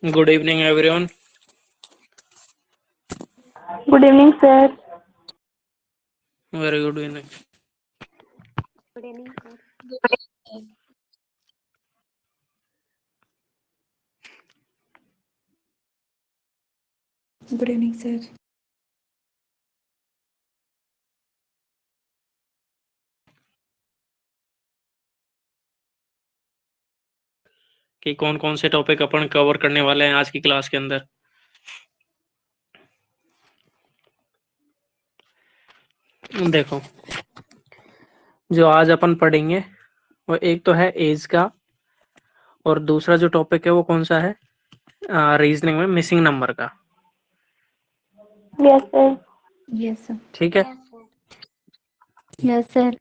Good evening, everyone. Good evening, sir. Very good evening. Good evening, sir. Good evening, sir. कि कौन कौन से topic अपन cover करने वाले हैं आज की क्लास के अंदर। देखो, जो आज अपन पढ़ेंगे वो एक तो है एज का, और दूसरा जो टॉपिक है वो कौन सा है, रीजनिंग में मिसिंग नंबर का। Yes, sir. Yes, sir. ठीक है। Yes, sir.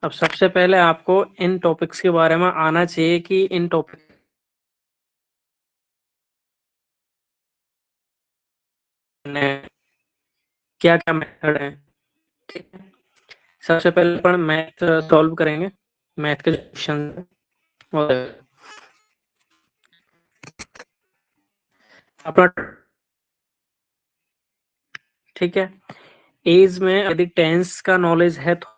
अब सबसे पहले आपको इन टॉपिक्स के बारे में आना चाहिए कि इन टॉपिक में क्या क्या मेथड है। ठीक है। सबसे पहले अपन मैथ सॉल्व करेंगे, मैथ के क्वेश्चन। अपना ठीक है। एज में यदि टेंस का नॉलेज है तो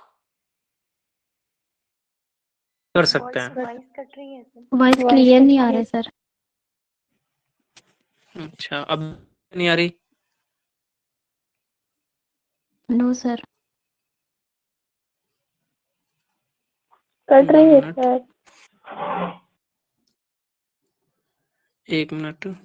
कर सकते हैं। वॉइस कट रही है सर। वॉइस क्लियर नहीं आ रहा है, सर। अच्छा, अब नहीं आ रही? No, sir. कट 1 रही है, मिनट, सर. 1 मिनट।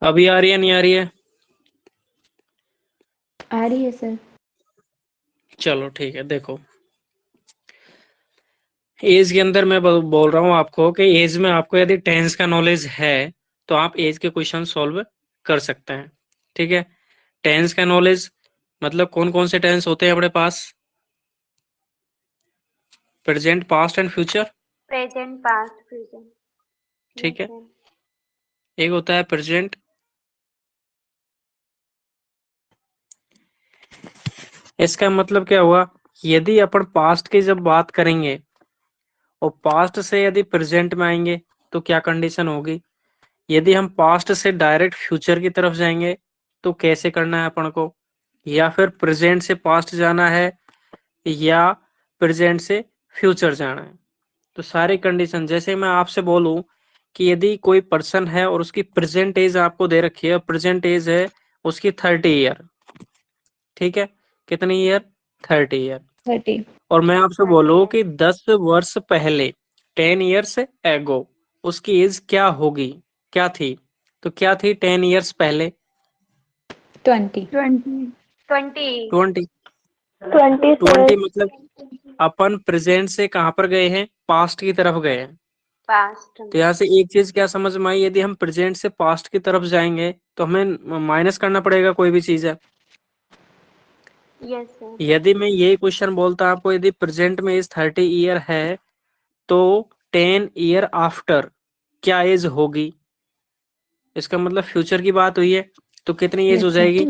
अभी आ रही है, नहीं आ रही है? आ रही है, सर। चलो ठीक है। देखो, एज के अंदर मैं बोल रहा हूँ आपको कि एज में आपको यदि टेंस का नॉलेज है तो आप एज के क्वेश्चन सॉल्व कर सकते हैं। ठीक है। टेंस का नॉलेज मतलब कौन कौन से टेंस होते हैं अपने पास? Present, past and future. Present, past, future. ठीक है। एक होता है प्रेजेंट। इसका मतलब क्या हुआ, यदि अपन पास्ट की जब बात करेंगे और पास्ट से यदि प्रेजेंट में आएंगे तो क्या कंडीशन होगी। यदि हम पास्ट से डायरेक्ट फ्यूचर की तरफ जाएंगे तो कैसे करना है अपन को, या फिर प्रेजेंट से पास्ट जाना है या प्रेजेंट से फ्यूचर जाना है। तो सारी कंडीशन, जैसे मैं आपसे बोलूं कि यदि कोई पर्सन है और उसकी प्रेजेंट एज आपको दे रखी है, प्रेजेंट एज है उसकी 30 ईयर। ठीक है। कितनी ईयर? 30 ईयर। 30. और मैं आपसे बोलूं कि 10 वर्ष पहले, 10 ईयर्स एगो, उसकी एज क्या होगी, क्या थी? तो क्या थी 10 ईयर्स पहले? 20. 20। 20। 20, sir. 20 मतलब अपन प्रेजेंट से कहां पर गए हैं? पास्ट की तरफ गए हैं। पास्ट। तो यहाँ से एक चीज क्या समझ में आई, यदि हम प्रेजेंट से पास्ट की तरफ जाएंगे तो हमें माइनस करना पड़ेगा कोई भी चीज है। Yes sir. यदि मैं ये क्वेश्चन बोलता आपको, यदि प्रेजेंट में एज 30 ईयर है तो 10 ईयर आफ्टर क्या एज होगी, इसका मतलब फ्यूचर की बात हुई है। तो कितनी एज Yes, हो sir. जाएगी?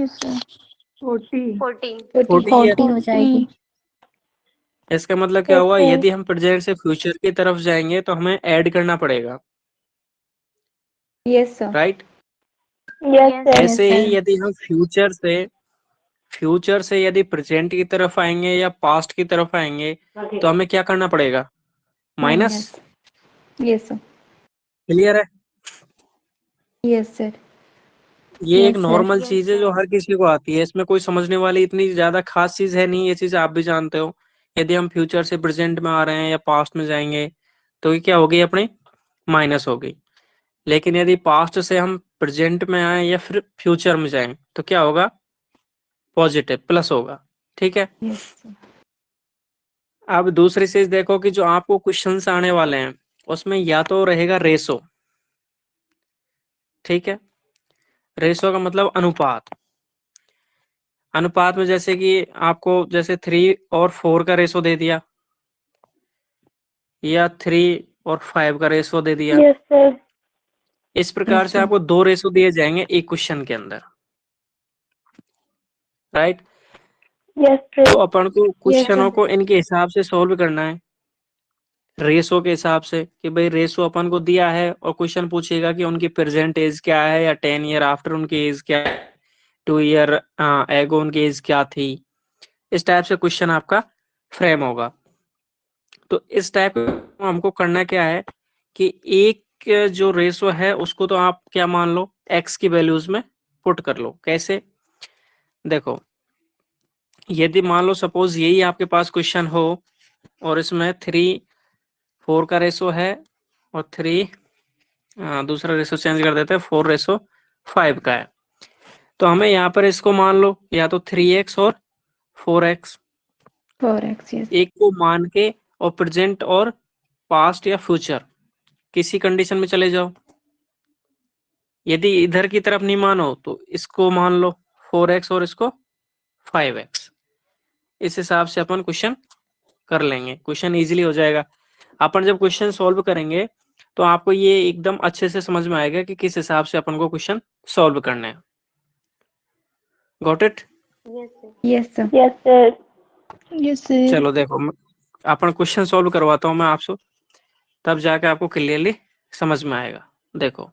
40. 40। 40 ईयर। 40 हो जाएगी। इसका मतलब क्या Yes, हुआ, sir. यदि हम प्रेजेंट से फ्यूचर की तरफ जाएंगे तो हमें ऐड करना पड़ेगा। Yes, sir. Right. Yes, Yes, sir. ऐसे sir. ही यदि हम फ्यूचर से यदि प्रेजेंट की तरफ आएंगे या पास्ट की तरफ आएंगे तो हमें क्या करना पड़ेगा? Minus. Minus. Yes, sir. Clear है? Yes, sir. ये एक Yes, sir. नॉर्मल Yes, चीज है जो sir. हर किसी को आती है, इसमें कोई समझने वाली इतनी ज्यादा खास चीज है नहीं, ये चीज आप भी जानते हो। यदि हम फ्यूचर से प्रेजेंट में आ रहे हैं या पास्ट में जाएंगे तो ये क्या होगी अपनी? माइनस होगी। लेकिन यदि पास्ट से हम प्रेजेंट में आए या फिर फ्यूचर में जाएं तो क्या होगा? पॉजिटिव, प्लस होगा। ठीक है। Yes, sir. अब दूसरी चीज देखो कि जो आपको क्वेश्चंस आने वाले हैं उसमें या तो रहेगा रेशो। ठीक है। रेशो का मतलब अनुपात। अनुपात में जैसे कि आपको जैसे 3 और 4 का रेशो दे दिया, या 3 और 5 का रेशो दे दिया। Yes, sir. इस प्रकार Yes, से sir. आपको 2 रेशो दिए जाएंगे एक क्वेश्चन के अंदर, राइट। Yes, तो sir. अपन को Yes, क्वेश्चनों sir. को इनके हिसाब से सॉल्व करना है, रेशो के हिसाब से, कि भाई रेशो अपन को दिया है और क्वेश्चन पूछेगा कि उनकी प्रेजेंट एज क्या है या 10 ईयर आफ्टर उनकी एज क्या है, 2 ईयर एगो उनकी एज क्या थी। इस टाइप से क्वेश्चन आपका फ्रेम होगा। तो इस टाइप हमको करना क्या है कि एक जो रेशो है उसको तो आप क्या मान लो, एक्स की वैल्यूज में पुट कर लो। कैसे, देखो, यदि मान लो सपोज यही आपके पास क्वेश्चन हो और इसमें 3:4 का रेशो है और 3 दूसरा रेशो चेंज कर देते हैं, 4:5 का है, तो हमें यहाँ पर इसको मान लो या तो 3x और 4x, 4x, yes. एक को मान के और प्रेजेंट और पास्ट या फ्यूचर किसी कंडीशन में चले जाओ। यदि इधर की तरफ नहीं मानो तो इसको मान लो 4x और इसको 5x। इस हिसाब से अपन क्वेश्चन कर लेंगे, क्वेश्चन इजीली हो जाएगा। अपन जब क्वेश्चन सॉल्व करेंगे तो आपको ये एकदम अच्छे से समझ में आएगा कि किस हिसाब से अपन को क्वेश्चन सॉल्व करने हैं। Got it? Yes, sir. Yes, sir. Yes, sir. Yes, sir. चलो देखो, अपन क्वेश्चन सॉल्व करवाता हूँ मैं आपसे, तब जाके आपको क्लियरली समझ में आएगा। देखो,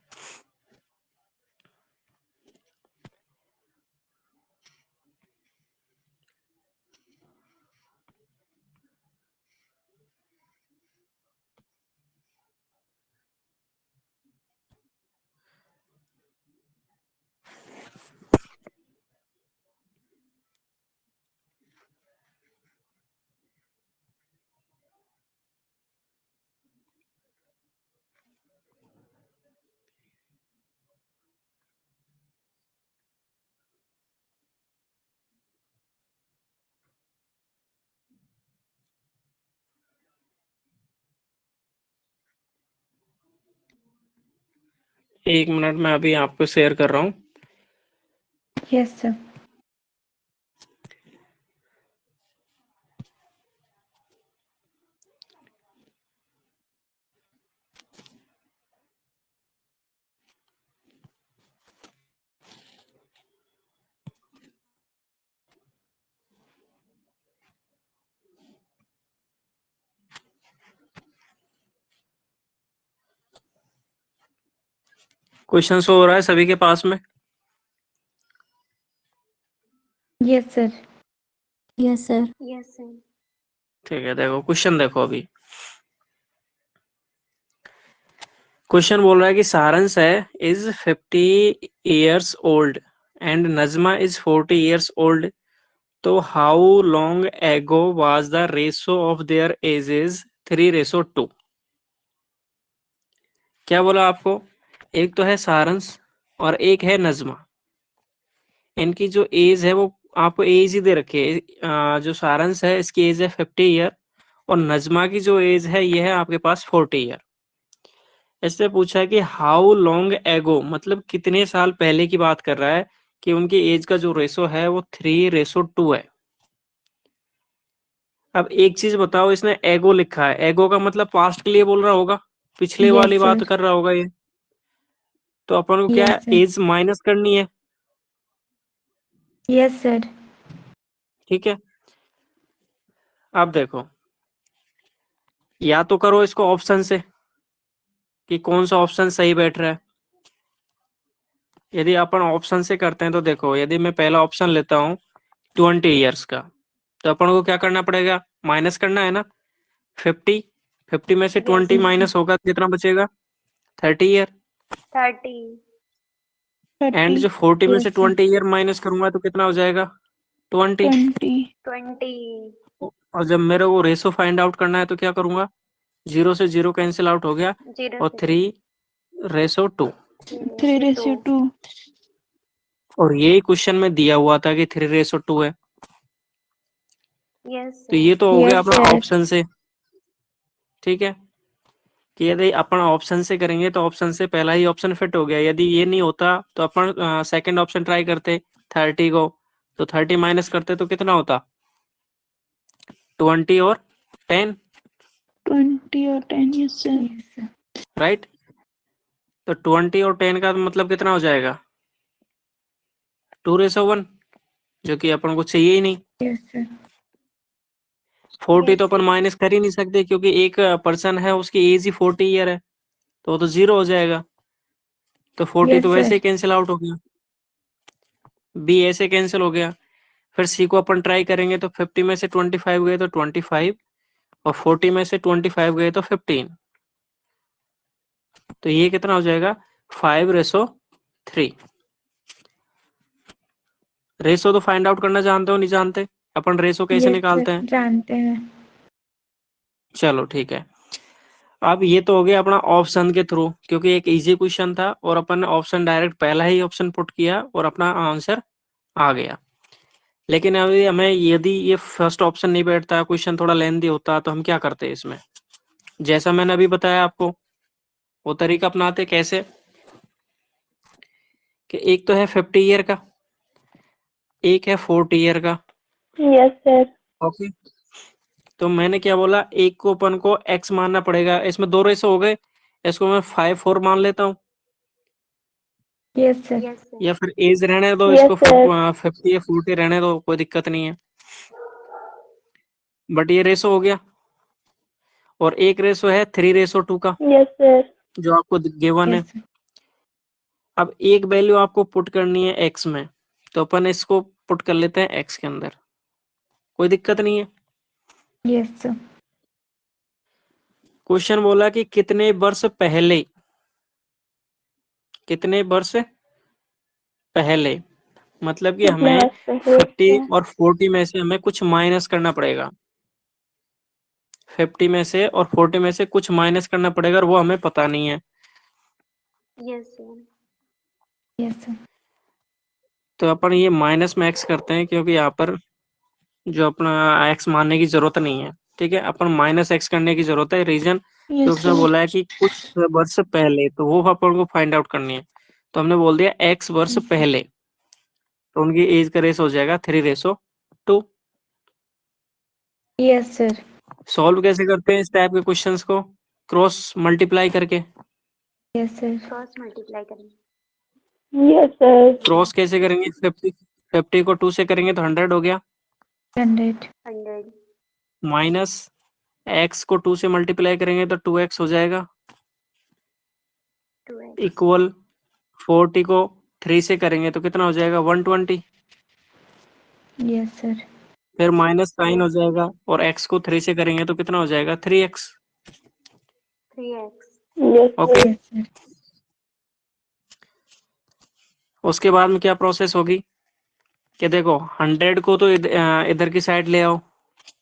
एक मिनट में अभी आपको शेयर कर रहा हूँ। Yes, sir. क्वेश्चन शो हो रहा है सभी के पास में? Yes, sir. Yes, sir. Yes, sir. ठीक है, देखो क्वेश्चन देखो। अभी क्वेश्चन बोल रहा है कि सारंश है is 50 years old and Najma is 40 years old, तो how long ago was the ratio of their edges 3:2। क्या बोला आपको, एक तो है सारंश और एक है नजमा। इनकी जो एज है वो आपको एज ही दे रखी है। जो सारंश है इसकी एज है 50 ईयर और नजमा की जो एज है ये है आपके पास 40 ईयर। इससे पूछा है कि हाउ लॉन्ग एगो, मतलब कितने साल पहले की बात कर रहा है कि उनकी एज का जो रेशो है वो 3:2 है। अब एक चीज बताओ, इसने एगो लिखा है, एगो का मतलब पास्ट के लिए बोल रहा होगा, पिछले Yes, वाली बात sir. कर रहा होगा ये। तो अपन को क्या Yes, sir. एज माइनस करनी है, Yes, sir. ठीक है। अब देखो, या तो करो इसको ऑप्शन से कि कौन सा ऑप्शन सही बैठ रहा है। यदि अपन ऑप्शन से करते हैं तो देखो, यदि मैं पहला ऑप्शन लेता हूँ 20 ईयर्स का, तो अपन को क्या करना पड़ेगा, माइनस करना है ना। 50 में से 20 माइनस होगा तो कितना बचेगा, 30 ईयर। 30. एंड जो 40 में Yes, से sir. 20 ईयर माइनस करूंगा तो कितना हो जाएगा, 20। 20. 20. और जब मेरे को रेशो फाइंड आउट करना है तो क्या करूंगा, 0 से 0 कैंसिल आउट हो गया 0 और से 3:2। 3:2. और यही क्वेश्चन में दिया हुआ था कि 3:2 है। Yes, तो sir. ये तो हो गया Yes, अपना sir. ऑप्शन से, ठीक है। कि यदि अपन ऑप्शन से करेंगे तो ऑप्शन से पहला ही ऑप्शन फिट हो गया। यदि ये नहीं होता तो अपन सेकंड ऑप्शन ट्राई करते 30 को, तो 30 माइनस करते तो कितना होता, 20 और 10। 20 और 10, yes sir. राइट। तो 20 और 10 का मतलब कितना हो जाएगा? 2:1, जो कि अपन को चाहिए ही नहीं। Yes sir. 40 Yes, तो अपन sir. माइनस कर ही नहीं सकते, क्योंकि एक पर्सन है उसकी एज ही 40 ईयर है, तो वो तो 0 हो जाएगा। तो 40 Yes तो वैसे ही sir. कैंसिल आउट हो गया, बी ऐसे कैंसिल हो गया। फिर सी को अपन ट्राई करेंगे, तो 50 में से 25 गए तो 25, और 40 में से 25 गए तो 15। तो ये कितना हो जाएगा? 5:3। रेशो तो फाइंड आउट करना जानते हो नहीं जानते? अपन रेशो कैसे Yes निकालते sir. हैं? जानते हैं. चलो ठीक है। अब ये तो हो गया अपना ऑप्शन के थ्रू, क्योंकि एक इजी क्वेश्चन था और अपन ने ऑप्शन डायरेक्ट पहला ही ऑप्शन पुट किया और अपना आंसर आ गया। लेकिन अभी हमें यदि ये फर्स्ट ऑप्शन नहीं बैठता, क्वेश्चन थोड़ा लेंथी होता, तो हम क्या करते इसमें? जैसा मैंने अभी बताया आपको, वो तरीका अपनाते। कैसे? कि एक तो है 50 ईयर का, एक है 40 ईयर का। Yes, sir. ओके। तो मैंने क्या बोला, एक को अपन को x मानना पड़ेगा। इसमें 2 रेशो हो गए, इसको मैं 5-4 मान लेता हूँ, Yes sir. Yes, sir. या फिर एज रहने दो, Yes, इसको sir. 50 या 40 रहने दो, कोई दिक्कत नहीं है। बट ये रेशो हो गया। और एक रेशो है 3:2 का, Yes, sir. जो आपको गिवन है। Yes sir. अब एक वैल्यू आपको पुट करनी है x में, तो अपन इसको पुट कर लेते हैं x के अंदर, कोई दिक्कत नहीं है। Yes sir. क्वेश्चन बोला कि कितने वर्ष पहले, कितने वर्ष पहले, मतलब कि कितने हमें वर्ष पहले? 50 और 40 में से हमें कुछ माइनस करना पड़ेगा। 50 में से और 40 में से कुछ माइनस करना पड़ेगा, और वो हमें पता नहीं है। Yes, sir. Yes sir. तो अपन ये माइनस में x करते हैं, क्योंकि यहाँ पर जो अपना x मानने की जरूरत नहीं है। ठीक है, अपन माइनस x करने की जरूरत है। रीजन Yes क्योंकि उसने sir. बोला है कि कुछ वर्ष पहले, तो वो अपन को फाइंड आउट करनी है। तो हमने बोल दिया x वर्ष पहले, तो उनकी एज का रेस हो जाएगा 3:2। Yes sir. सॉल्व कैसे करते हैं इस टाइप के क्वेश्चंस को? क्रॉस मल्टीप्लाई करके। Yes sir. Cross multiply करें. Yes, sir. क्रॉस कैसे करेंगे? 50 को 2 से करेंगे तो 100 हो गया, 100. 100. माइनस x को 2 से मल्टीप्लाई करेंगे तो 2x हो जाएगा, 2x. इक्वल 40 को 3 से करेंगे तो कितना हो जाएगा? 120। Yes sir. फिर माइनस साइन हो जाएगा, और x को 3 से करेंगे तो कितना हो जाएगा? 3x। 3x. Yes, okay. sir. Yes sir. उसके बाद में क्या प्रोसेस होगी कि देखो 100 को तो इधर की साइड ले आओ,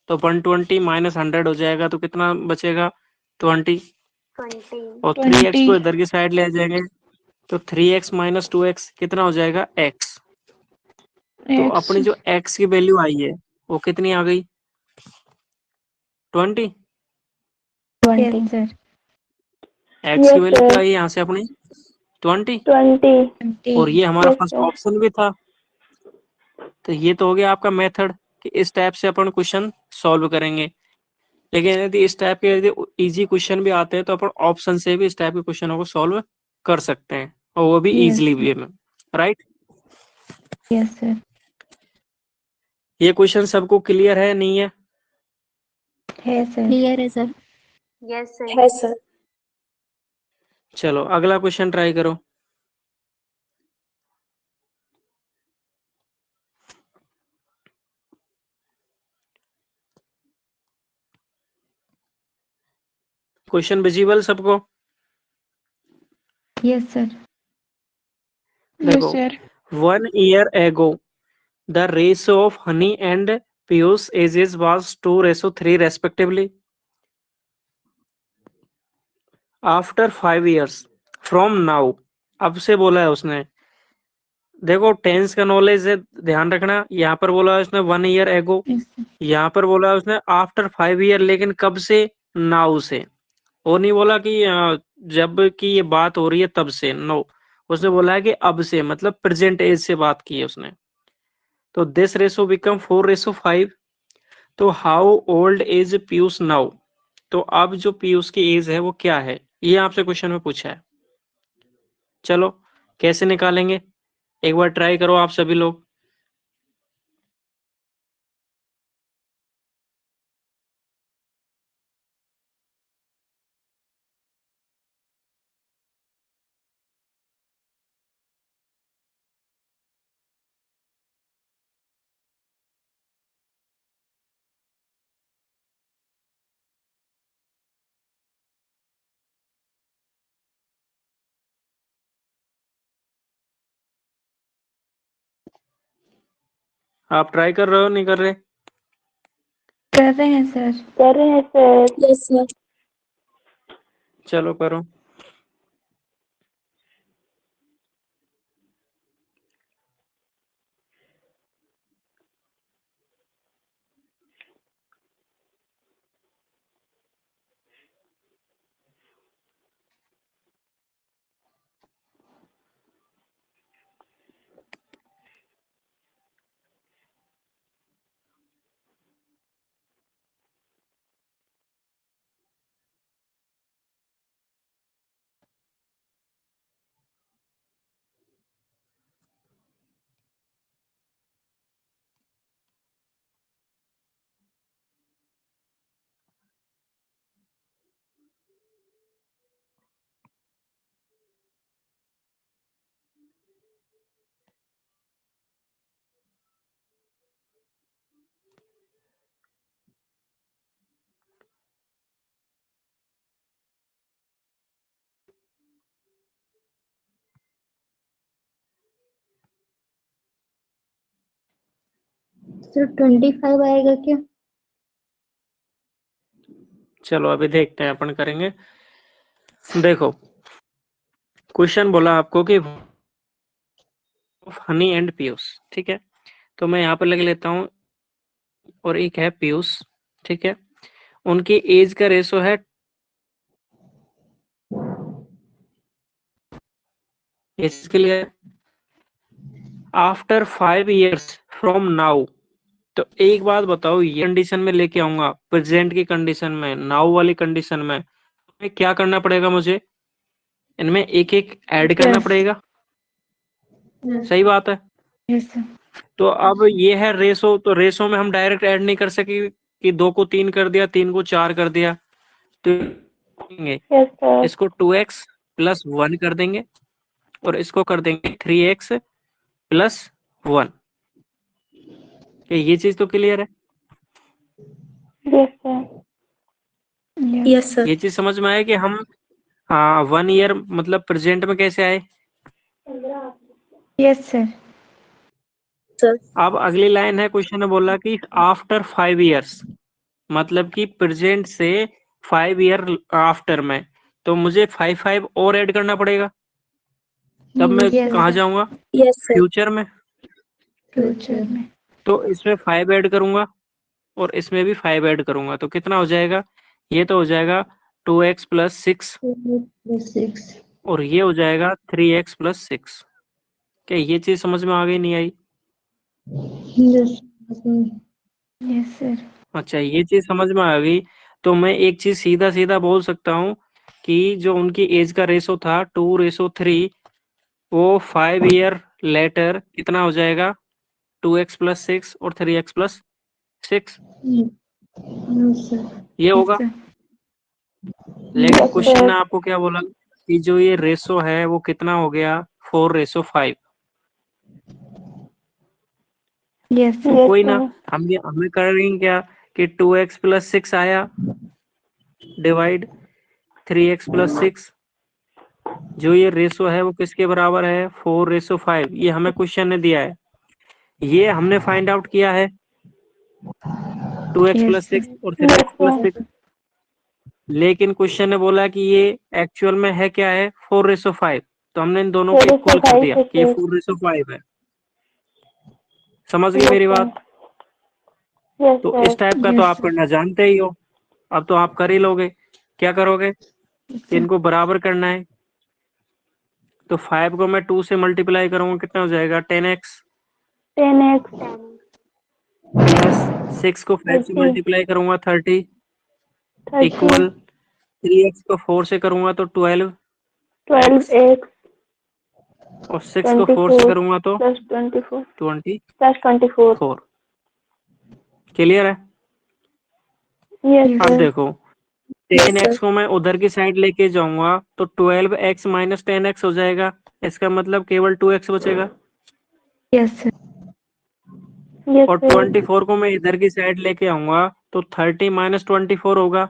तो 120 माइनस 100 हो जाएगा, तो कितना बचेगा? 20। 20. और 3x 20. को इधर की साइड ले आ जाएंगे, तो 3x माइनस 2x कितना हो जाएगा? x। तो X. अपनी जो x की वैल्यू आई है वो कितनी आ गई? 20। Yes sir. x की Yes, वैल्यू क्या sir. आई यहाँ से अपनी? 20। 20. और 20. ये हमारा Yes, फर्स्ट sir. ऑप्शन भी था। तो ये तो हो गया आपका मेथड कि इस टाइप से अपन क्वेश्चन सॉल्व करेंगे। लेकिन यदि इस टाइप के यदि इजी क्वेश्चन भी आते हैं, तो अपन ऑप्शन से भी इस टाइप के क्वेश्चनों को सॉल्व कर सकते हैं, और वो भी Yes इजीली sir. वे में। राइट। Yes sir. ये क्वेश्चन सबको क्लियर है नहीं है? है sir. क्लियर है sir. Yes, sir. Yes, sir. चलो अगला क्वेश्चन ट्राई करो। क्वेश्चन विजिबल सबको? Yes sir. देखो, 1 year ago the ratio of honey and Piyush ages was 2:3 respectively. After 5 years from now, अब से बोला है उसने। देखो टेंस का नॉलेज है, ध्यान रखना। यहाँ पर बोला है उसने 1 year ago, Yes sir. यहाँ पर बोला है उसने आफ्टर 5 year, लेकिन कब से? नाउ से। वो नहीं बोला कि जब की ये बात हो रही है तब से, नो। उसने बोला है कि अब से, मतलब प्रेजेंट एज से बात की है उसने। तो दिस रेशो बिकम 4:5। तो how old is Piyush now? तो अब जो पीयूष की एज है वो क्या है, ये आपसे क्वेश्चन में पूछा है। चलो कैसे निकालेंगे, एक बार ट्राई करो आप सभी लोग। आप ट्राई कर रहे हो नहीं कर रहे? कर रहे हैं सर। कर रहे हैं सर। Yes, sir. चलो करो। Sir, 25 आएगा क्या? चलो अभी देखते हैं, अपन करेंगे। देखो क्वेश्चन बोला आपको कि हनी एंड पीयूष, ठीक है, तो मैं यहाँ पर लिख लेता हूँ, और एक है पीयूष, ठीक है, उनकी एज का रेशो है, इसके लिए आफ्टर 5 years फ्रॉम नाउ। तो एक बात बताओ, ये कंडीशन में लेके आऊंगा प्रेजेंट की कंडीशन में, नाउ वाली कंडीशन में, तो क्या करना पड़ेगा मुझे, इनमें एक एक ऐड करना Yes. पड़ेगा। सही बात है। Yes sir. तो अब ये है रेशो, तो रेशो में हम डायरेक्ट ऐड नहीं कर सके कि 2 को 3 कर दिया, 3 को 4 कर दिया, तो यस सर। इसको 2x प्लस 1 कर देंगे, और इसको कर देंगे 3x प्लस 1। क्या ये चीज तो क्लियर है? Yes sir. Yes, sir. ये चीज समझ में आया कि हम 1 ईयर मतलब प्रेजेंट में कैसे आए। Yes sir. Sir. अब अगली लाइन है, क्वेश्चन ने बोला कि आफ्टर 5 years, मतलब कि प्रेजेंट से 5 ईयर आफ्टर में, तो मुझे 5 और ऐड करना पड़ेगा, तब मैं Yes, कहाँ sir. जाऊंगा, Yes, sir. फ्यूचर में। फ्यूचर में। तो इसमें 5 ऐड करूंगा और इसमें भी 5 ऐड करूंगा, तो कितना हो जाएगा, ये तो हो जाएगा 2x प्लस 6, 6. और ये हो जाएगा 3x प्लस 6। क्या ये चीज समझ में आ गई नहीं आई? Yes. Yes sir. अच्छा ये चीज समझ में आ गई, तो मैं एक चीज सीधा सीधा बोल सकता हूँ कि जो उनकी एज का रेशो था 2:3, वो 5 ईयर लेटर कितना हो जाएगा, 2x प्लस 6 और 3x प्लस 6, Yes, sir. ये यस होगा। सर। लेकिन यस क्वेश्चन सर। ने आपको क्या बोला कि जो ये रेशो है वो कितना हो गया, 4:5। यस तो सर। कोई ना, हमें करेंगे क्या कि 2x प्लस 6 आया डिवाइड 3x प्लस 6, जो ये रेशो है वो किसके बराबर है, 4:5। ये हमें क्वेश्चन ने दिया है, ये हमने फाइंड आउट किया है 2x यस प्लस सर। 6 और यस 3x प्लस सर। 6। लेकिन क्वेश्चन ने बोला कि ये एक्चुअल में है क्या है, 4:5, तो हमने इन दोनों को इक्वल कर दिया कि ये 4:5 है। समझ गई मेरी बात? यस तो सर। इस टाइप का तो यस आप सर। करना जानते ही हो, अब तो आप कर ही लोगे। क्या करोगे, इनको बराबर करना है, तो 5 को मैं 2 से मल्टीप्लाई करूंगा, कितना हो जाएगा, 10x 10x 10. प्लस 6 को 5 से 30। मल्टीप्लाई करूंगा 30, 30, इक्वल 3x को 4 से करूंगा तो 12 12x और 6 को 4 से 24 करूंगा तो plus 24 24। plus 24. क्लियर है? Yes, Yes. अब sir. देखो Yes, 10x sir. को मैं उधर की साइड लेके जाऊंगा तो 12x माइनस 10x हो जाएगा। इसका मतलब केवल 2x बचेगा। Yes, sir. Yes, और sir. 24 को मैं इधर की साइड लेके आऊंगा तो 30 माइनस 24 होगा।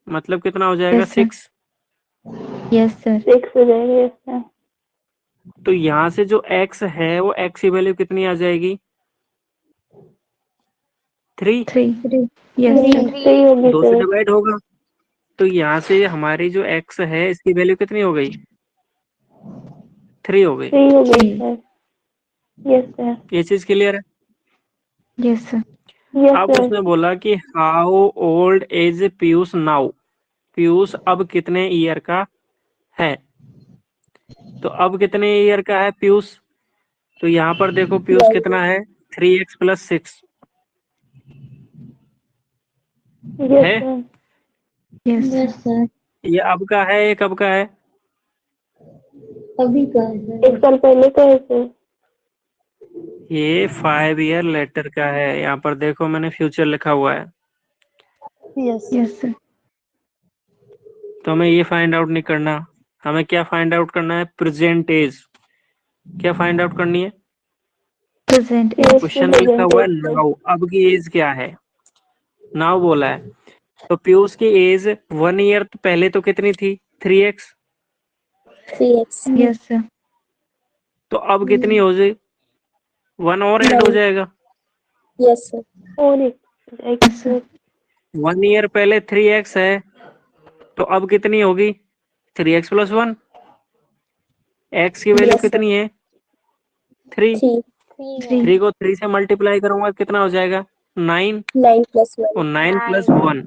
मतलब कितना हो जाएगा? Yes, sir. 6। Yes, sir. 6 हो जाएगा। Yes, sir. तो यहाँ से जो x है वो x की वैल्यू कितनी आ जाएगी? 3। 3. Yes, Three. sir. 3 होगी 2 से sir. डिवाइड होगा तो यहाँ से हमारी जो x है इसकी वैल्यू कितनी हो गई? 3 हो गई। 3 होगी Three. sir. Yes, sir. ये चीज क्लियर है? Yes, sir. Yes, अब sir. उसने बोला कि how old is Piyush now. Piyush अब कितने ईयर का है? तो अब कितने ईयर का है पीयूष? तो यहाँ पर देखो पीयूष कितना है? 3x प्लस 6 Yes, है। sir. Yes, sir. Yes, sir. ये अब का है, ये कब का है? अभी का है sir. 1 साल पहले का है sir. ये 5 ईयर लेटर का है। यहाँ पर देखो मैंने फ्यूचर लिखा हुआ है। Yes, sir. Yes, sir. तो हमें ये फाइंड आउट नहीं करना, हमें क्या फाइंड आउट करना है? Present age. क्या फाइंड आउट करनी है? Present Yes, age. Question sir. लिखा हुआ है Present age, नाउ, अब की एज क्या है? नाउ बोला है तो पीयूष की एज 1 ईयर पहले तो कितनी थी? 3x। 3x. Yes, sir. तो अब कितनी हो जाए? 1 और ऐड हो Nine. जाएगा। Yes, sir. और एक Yes, sir. 1 ईयर पहले 3x है तो अब कितनी होगी? 3x plus 1। x की वैल्यू Yes, sir. कितनी है? 3। 3. 3. 3 को 3 से मल्टीप्लाई करूंगा कितना हो जाएगा? 9। 9 plus 1. और 9 प्लस 1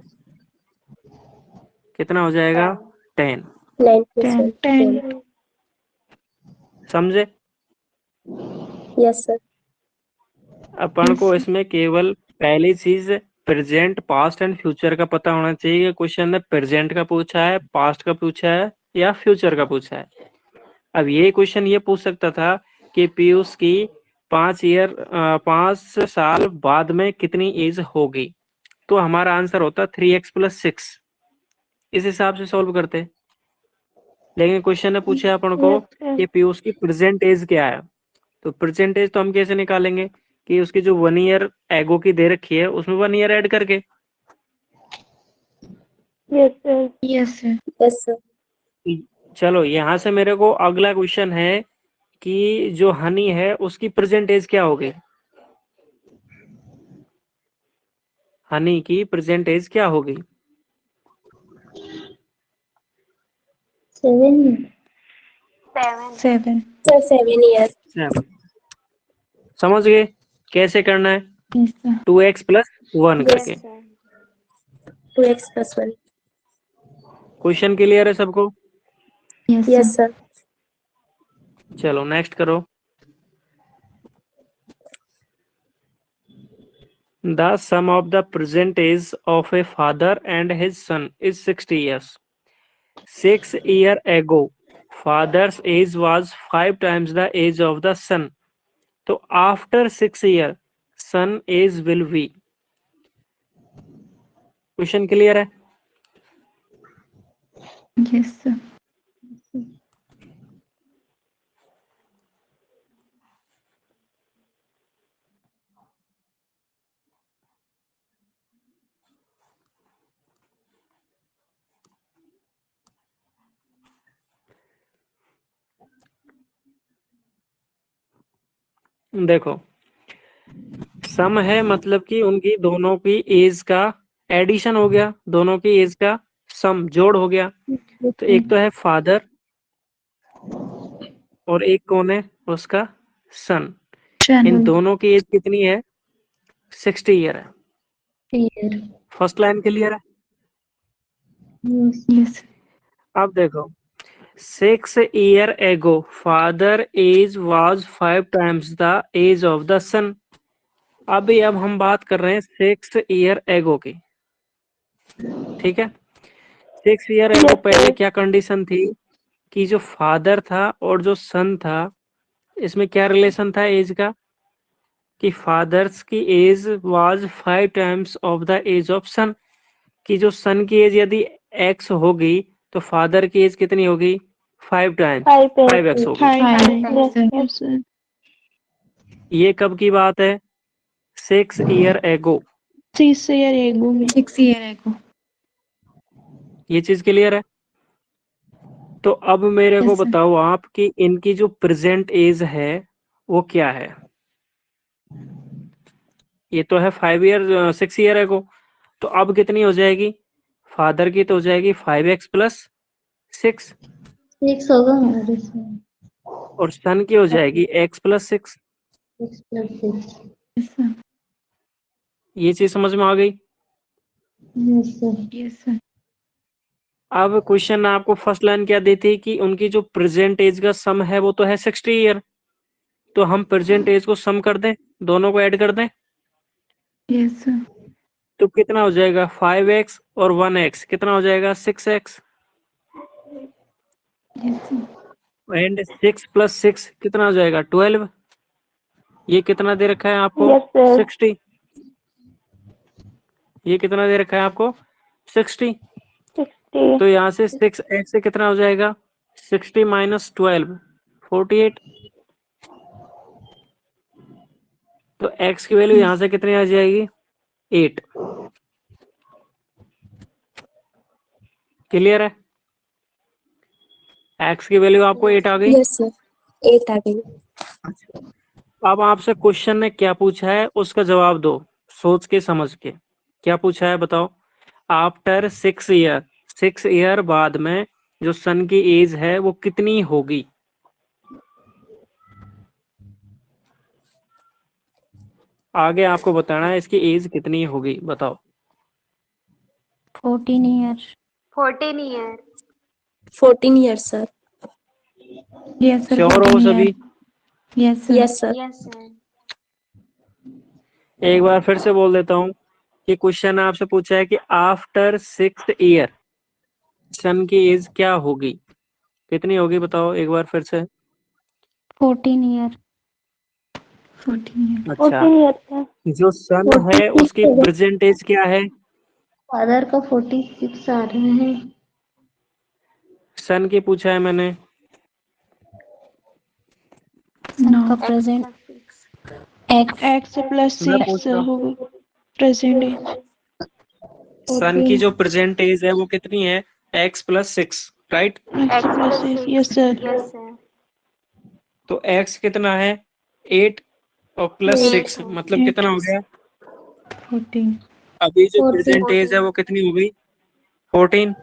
कितना हो जाएगा? 10। 9 plus 1. 10. 10. समझे? Yes, sir. अपन Yes, को sir. इसमें केवल पहली चीज प्रेजेंट, पास्ट एंड फ्यूचर का पता होना चाहिए। क्वेश्चन ने प्रेजेंट का पूछा है, पास्ट का पूछा है या फ्यूचर का पूछा है। अब ये क्वेश्चन ये पूछ सकता था कि पीयूष की 5 साल बाद में कितनी एज होगी, तो हमारा आंसर होता 3x प्लस 6। इस हिसाब से सॉल्व करते। लेकिन क्वेश्चन ने पूछा अपन को Yes, sir. कि पीयूष की प्रेजेंट एज क्या है, तो प्रेजेंट एज तो हम कैसे निकालेंगे कि उसकी जो 1 ईयर एगो की दे रखी है उसमें 1 ईयर ऐड करके। Yes, sir. Yes, sir. Yes, sir. चलो यहाँ से मेरे को अगला क्वेश्चन है कि जो हनी है उसकी प्रेजेंट एज क्या होगी? हनी की प्रेजेंट एज क्या होगी? 7. 7. 7. Sir, 7 years. 7। समझ गए कैसे करना है? Yes, sir. 2x plus 1 Yes. करके। Yes, sir. 2x plus 1. Question clear है सबको? Yes, Yes, sir. sir. चलो नेक्स्ट करो। The sum of the present age of a father and his son is 60 years. 6 years ago, father's age was 5 times the age of the son. So after 6 years, son age will be. Question clear है? Yes, sir. देखो सम है मतलब कि उनकी दोनों की as का addition हो गया, दोनों की एज का सम जोड़ हो गया। तो एक तो है फादर और एक कौन है? उसका सन। इन Son. दोनों की एज कितनी है? 60 ईयर है। Year. फर्स्ट लाइन क्लियर है? Yes. Yes. अब देखो 6 years ago father age was 5 times the age of the son। अब हम बात कर रहे हैं 6 years ago की, ठीक है। 6 ईयर Yes, एगो पहले sir. क्या कंडीशन थी कि जो फादर था और जो सन था इसमें क्या रिलेशन था एज का कि फादर्स की age was 5 times of the age of son, कि जो सन की एज यदि x होगी तो फादर की एज कितनी होगी 5 टाइम्स 5x होगी। 5 5 Yes, sir. yes. sir. ये कब की बात है 6 ईयर एगो। 6 year ago में. 6 year ago. ये चीज क्लियर है। तो अब मेरे को Yes, sir. बताओ आप कि इनकी जो प्रेजेंट एज है वो क्या है। ये तो है 6 ईयर एगो, तो अब कितनी हो जाएगी फादर की तो हो जाएगी 5x प्लस 6 6 होगा हमारे sir. और सन की हो जाएगी x plus 6। 6 plus 6. Yes, sir. ये चीज समझ में आ गई। Yes, sir. Yes, sir. अब क्वेश्चन आपको फर्स्ट लाइन क्या दी थी कि उनकी जो प्रेजेंट एज का सम है वो तो है 60 ईयर, तो हम प्रेजेंट एज को सम कर दें, दोनों को ऐड कर दें, Yes, sir. तो कितना हो जाएगा 5x और 1x कितना हो जाएगा 6x Yes, sir. And 6 plus 6 कितना हो जाएगा 12। ये कितना दे रखा है आपको Yes, sir. 60। ये कितना दे रखा है आपको 60। 60. तो यहाँ से 6x से कितना हो जाएगा 60 माइनस 12 48। तो x की वैल्यू यहाँ से कितनी आ जाएगी 8। क्लियर है। x की वैल्यू आपको 8 आ गई। Yes, sir. 8 आ गई. अब आपसे क्वेश्चन ने क्या पूछा है उसका जवाब दो, सोच के समझ के। क्या पूछा है बताओ। आफ्टर 6 ईयर बाद में जो सन की एज है वो कितनी होगी। आगे आपको बताना है इसकी एज कितनी होगी, बताओ। 14 year. 14 year. 14 years, sir. Yes, sir. Sure हो 14 year. सभी। Yes, sir. Yes, sir. Yes sir. एक बार फिर से बोल देता हूँ कि क्वेश्चन आपसे पूछा है कि आफ्टर 6 ईयर सन की एज क्या होगी, कितनी होगी बताओ एक बार फिर से। 14 year. 14 year. अच्छा, 14 years, sir. जो सन है 46 उसकी होगा. प्रेजेंट एज क्या है। फादर का 46 आ रहे हैं. सन की पूछा है मैंने। No. X present plus 6. X. X plus मैं 6 पूछ रहा हूँ होगी present age. सन की जो प्रेजेंट एज है वो कितनी है x plus 6 right. X X plus plus 6. 6. Yes, sir. Yes sir. तो x कितना है 8 और प्लस 8 6 है. मतलब कितना हो गया। 14. अभी जो 14. प्रेजेंट एज है वो कितनी हो गई 14।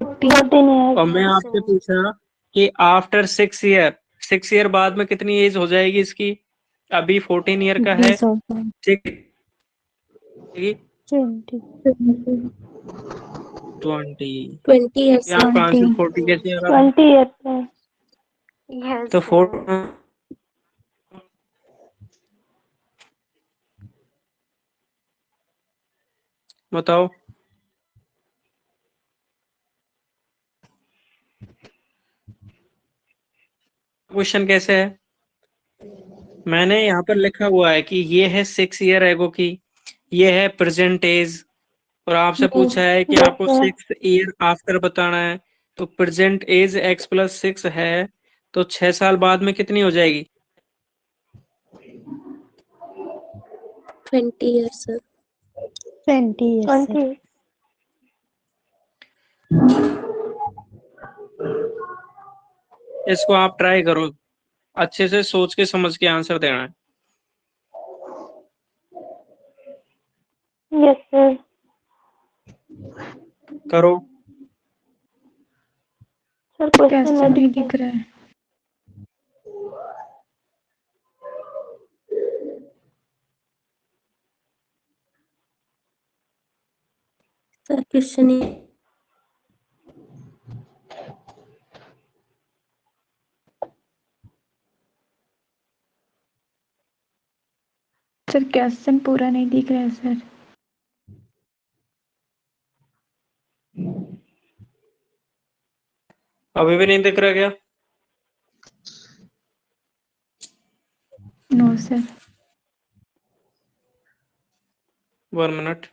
14 years. और मैं यस आपसे सर. पूछा कि आफ्टर 6 ईयर बाद में कितनी एज हो जाएगी इसकी। अभी 14 ईयर का है 20 also. 6 20. 20। 20 years, ये sir. आपका आंसर 20. 40 कैसे आ रहा है। 20 years, sir. यस तो सर. 4 बताओ। क्वेश्चन कैसे है, मैंने यहाँ पर लिखा हुआ है कि ये है 6 ईयर एगो की, ये है प्रेजेंट एज, और आपसे पूछा है कि Yes, आपको sir. 6 ईयर आफ्टर बताना है। तो प्रेजेंट एज x प्लस 6 है, तो 6 साल बाद में कितनी हो जाएगी 20 years, sir. 20 years. 20. इसको आप ट्राई करो, अच्छे से सोच के समझ के आंसर देना है। Yes, sir. करो। Sir, question कैसे में नहीं दिख रहा है। Sir, question is sir question पूरा नहीं दिख रहा है सर। अभी भी नहीं दिख रहा क्या? No sir. 1 मिनट।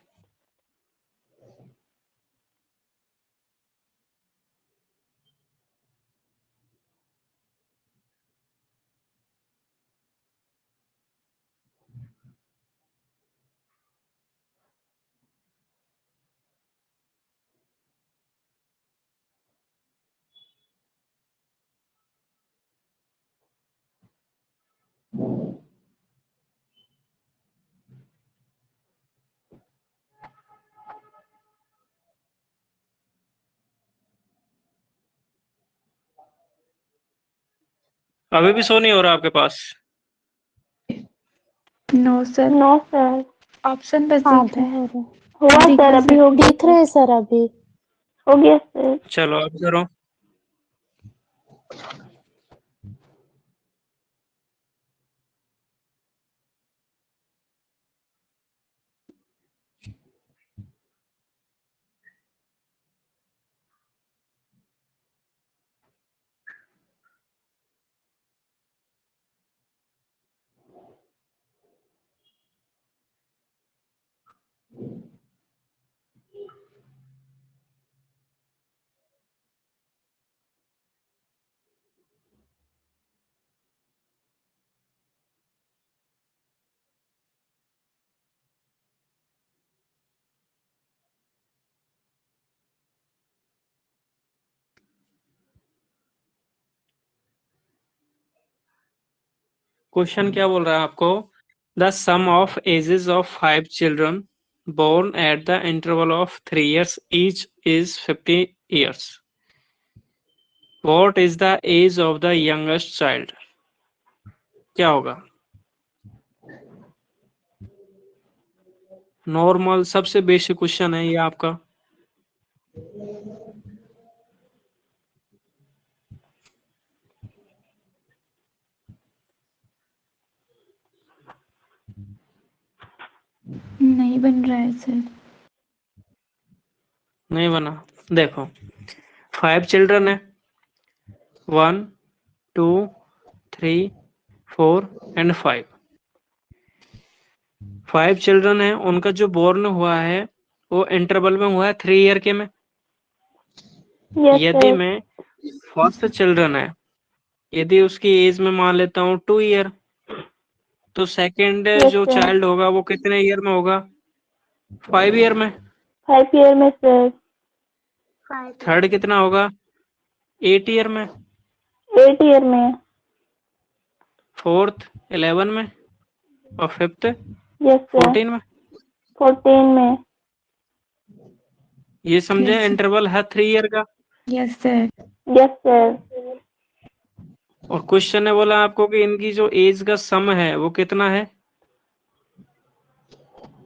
अभी भी शो नहीं हो रहा आपके पास? No sir. No sir. Option बस हाँ दिख रहा है। हुआ दिख सर, रहा अभी सर। हो गया। दिख रहा है सर, अभी हो गया सर। चलो अब करो। क्वेश्चन क्या बोल रहा है आपको? The sum of ages of 5 children born at the interval of 3 years each is 50 years. What is the age of the youngest child? क्या होगा? नॉर्मल सबसे बेसिक क्वेश्चन है ये आपका। नहीं बन रहा है सर। नहीं बना? देखो 5 चिल्ड्रन है, 1 2 3 4 एंड 5। 5 चिल्ड्रन है, उनका जो बोर्न हुआ है वो इंटरवल में हुआ है 3 ईयर के में। यस यदि सर। मैं फर्स्ट चिल्ड्रन है, यदि उसकी एज में मान लेता हूँ 2 ईयर, तो सेकंड Yes, जो sir. चाइल्ड होगा वो कितने ईयर में होगा? 5 ईयर में। 5 ईयर में सर। 5 थर्ड कितना होगा? 8 ईयर में। 8 ईयर में। फोर्थ 11 में। और फिफ्थ यस सर। 14 में। 14 में। ये समझे? Yes, sir. इंटरवल है 3 ईयर का। Yes sir. Yes sir. और क्वेश्चन ने बोला आपको कि इनकी जो एज का सम है वो कितना है?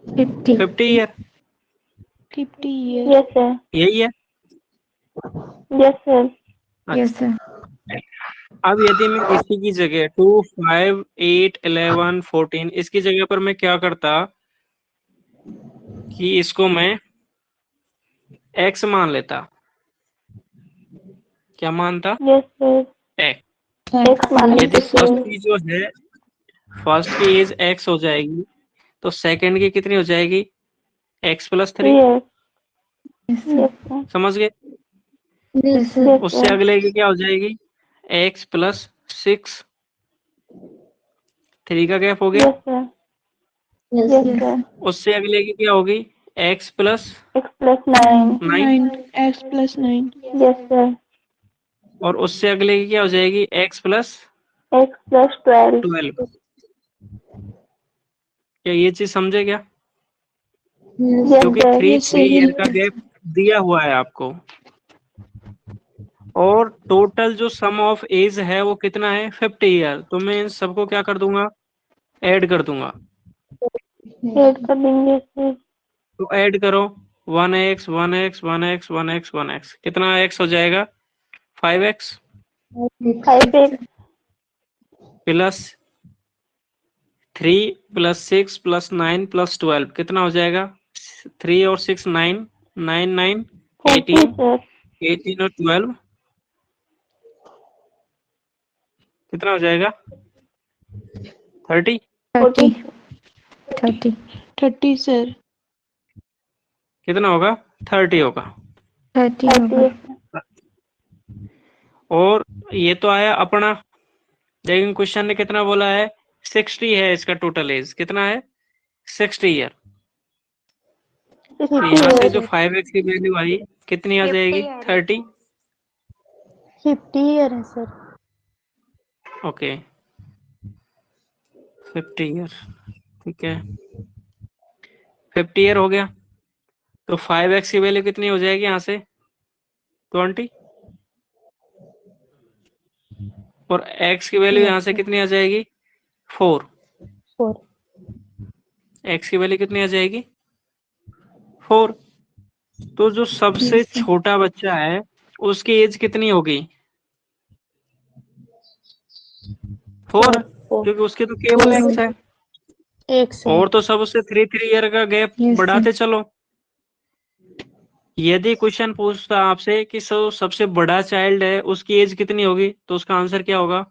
50 ईयर। 50 ईयर। Yes sir. यही है। Yes sir. Yes sir. अब यदि मैं इसी की जगह 2 5 8 11 14 इसकी जगह पर मैं क्या करता कि इसको मैं x मान लेता। क्या मानता? Yes sir. x। एक्स मान यदि लेते फर्स्ट सर। की जो है, फर्स्ट की एज x हो जाएगी, तो सेकंड की कितनी हो जाएगी? x + 3। Yes. Yes sir. Yes sir. समझ गए? Yes sir. यस उससे सर। अगले की क्या हो जाएगी? x + 6। 3 का गैप हो गया। Yes sir. Yes sir. उससे अगले की क्या होगी? x + x+9। 9। x+9। Yes sir. और उससे अगले की क्या हो जाएगी? x + x+12। 12। क्या ये चीज समझे क्या? यस क्योंकि सर। 3 ईयर का गैप दिया हुआ है आपको। और टोटल जो सम ऑफ एज है वो कितना है? 50 ईयर। तो मैं इन सबको क्या कर दूंगा? ऐड कर दूंगा। ऐड कर देंगे सर। तो ऐड करो 1x 1x 1x 1x 1x, कितना x हो जाएगा? 5x 5x। प्लस 3 + 6 + 9 + 12 कितना हो जाएगा? 3 और 6 9 9 9 40 18। सर। 18 और 12 कितना हो जाएगा? 30। 30 30 30 सर। कितना होगा? 30 होगा। 30 होगा। और ये तो आया अपना, लेकिन क्वेश्चन ने कितना बोला है? 60 है इसका टोटल एज। कितना है? 60 ईयर। तो यहाँ से जो 5x की वैल्यू आई कितनी आ 50 जाएगी? है। 30। 50 ईयर है सर। ओके, 50 ईयर, ठीक है। 50 ईयर हो गया, तो 5x की वैल्यू कितनी हो जाएगी यहाँ से? 20। और x की वैल्यू यहाँ से कितनी आ जाएगी? 4। 4। x की वैल्यू कितनी आ जाएगी? 4। तो जो सबसे छोटा बच्चा है उसकी एज कितनी होगी? 4, क्योंकि उसकी तो केवल x है। एक से और तो सब उससे 3 ईयर का गैप Yes, बढ़ाते चलो। यदि क्वेश्चन पूछता आपसे कि सबसे बड़ा चाइल्ड है उसकी एज कितनी होगी, तो उसका आंसर क्या होगा?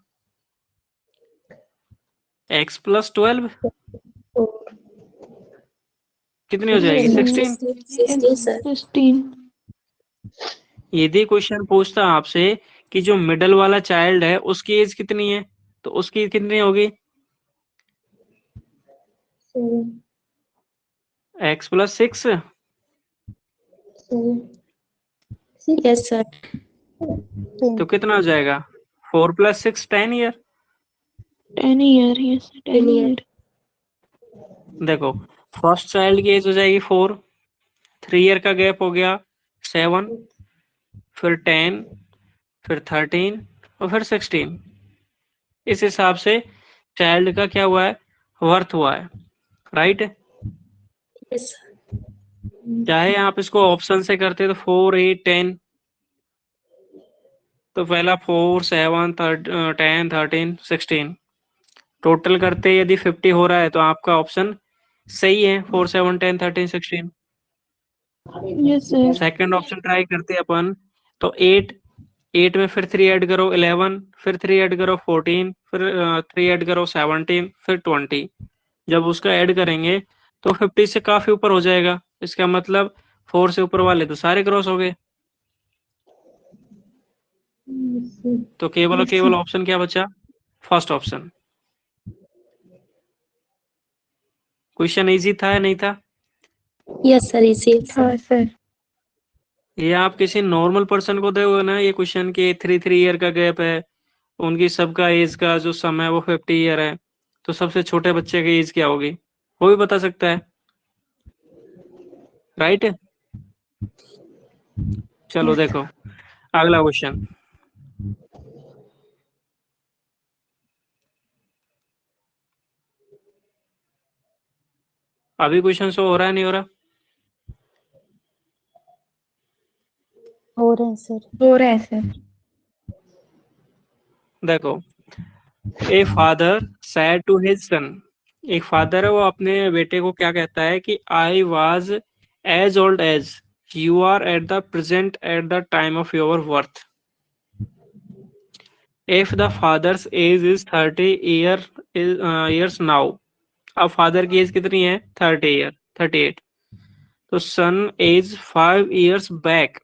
x + 12 कितनी हो जाएगी? 16। 16 सर। 16। यदि क्वेश्चन पूछता आपसे कि जो मिडल वाला चाइल्ड है उसकी एज कितनी है, तो उसकी कितनी होगी? x + 6। Yes sir. तो कितना हो जाएगा? 4 + 6 10 ईयर। 10 ईयर। Yes 10 year. देखो, फर्स्ट चाइल्ड की एज हो जाएगी 4, 3 ईयर का गैप हो गया 7, फिर 10, फिर 13 और फिर 16। इस हिसाब से चाइल्ड का क्या हुआ है? वर्थ हुआ है, राइट। यस चाहे आप इसको ऑप्शन से करते तो 4 8 10, तो पहला 4 7 10 13 16, टोटल करते यदि 50 हो रहा है तो आपका ऑप्शन सही है, 4 7 10 13 16। Yes sir. Second option try करते अपन, तो 8 में फिर 3 ऐड करो 11, फिर 3 ऐड करो 14, फिर 3 ऐड करो 17, फिर 20। जब उसका ऐड करेंगे तो 50 से काफी ऊपर हो जाएगा। इसका मतलब 4 से ऊपर वाले तो सारे क्रॉस हो गए। तो केवल और केवल ऑप्शन क्या बचा? First option. क्वेश्चन इजी था या नहीं था? Yes sir. इसी हाँ सर। ये आप किसी नॉर्मल पर्सन को दोगे ना ये क्वेश्चन के 3 ईयर का गैप है, उनकी सबका एज का जो सम है वो 50 ईयर है, तो सबसे छोटे बच्चे की एज क्या होगी वो भी बता सकता है, राइट। चलो देखो अगला क्वेश्चन। अभी क्वेश्चन शो हो रहा है नहीं हो रहा? हो रहे हैं सर। हो रहा है सर। देखो, a father said to his son. एक फादर है वो अपने बेटे को क्या कहता है कि I was as old as you are at the present at the time of your birth. If the father's age is 30 years now. अब फादर की एज कितनी है? 30 ईयर, 38। तो सन एज 5 years बैक,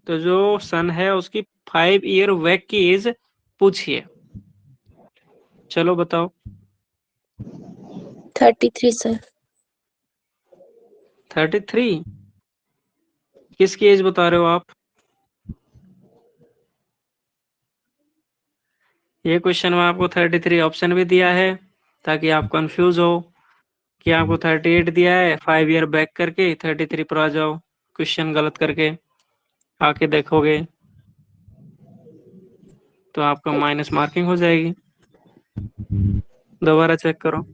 तो जो सन है उसकी 5 ईयर बैक की एज पूछिए। चलो बताओ। 33 सर। 33? किसकी एज बता रहे हो आप? ये क्वेश्चन में आपको 33 ऑप्शन भी दिया है ताकि आप कंफ्यूज हो कि आपको 38 दिया है, 5 ईयर बैक करके 33 पर आ जाओ। क्वेश्चन गलत करके आके देखोगे तो आपका माइनस मार्किंग हो जाएगी। दोबारा चेक करो।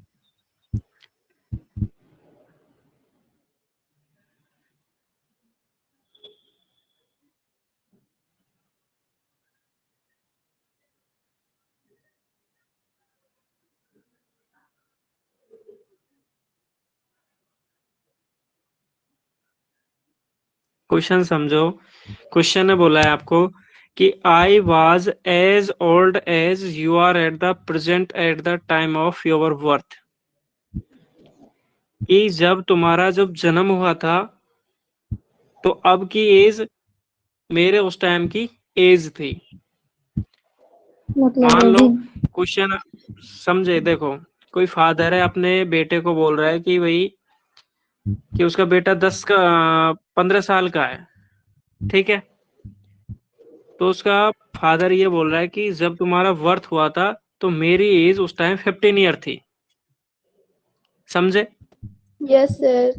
क्वेश्चन समझो। क्वेश्चन ने बोला है आपको कि I was as old as you are at the present at the time of your birth, कि जब तुम्हारा जब जन्म हुआ था तो अब की एज मेरे उस टाइम की एज थी। मान लो क्वेश्चन समझे, देखो कोई फादर है अपने बेटे को बोल रहा है कि भाई कि उसका बेटा 15 साल का है, ठीक है, तो उसका फादर ये बोल रहा है कि जब तुम्हारा बर्थ हुआ था तो मेरी एज उस टाइम 15 ईयर थी। समझे? Yes sir.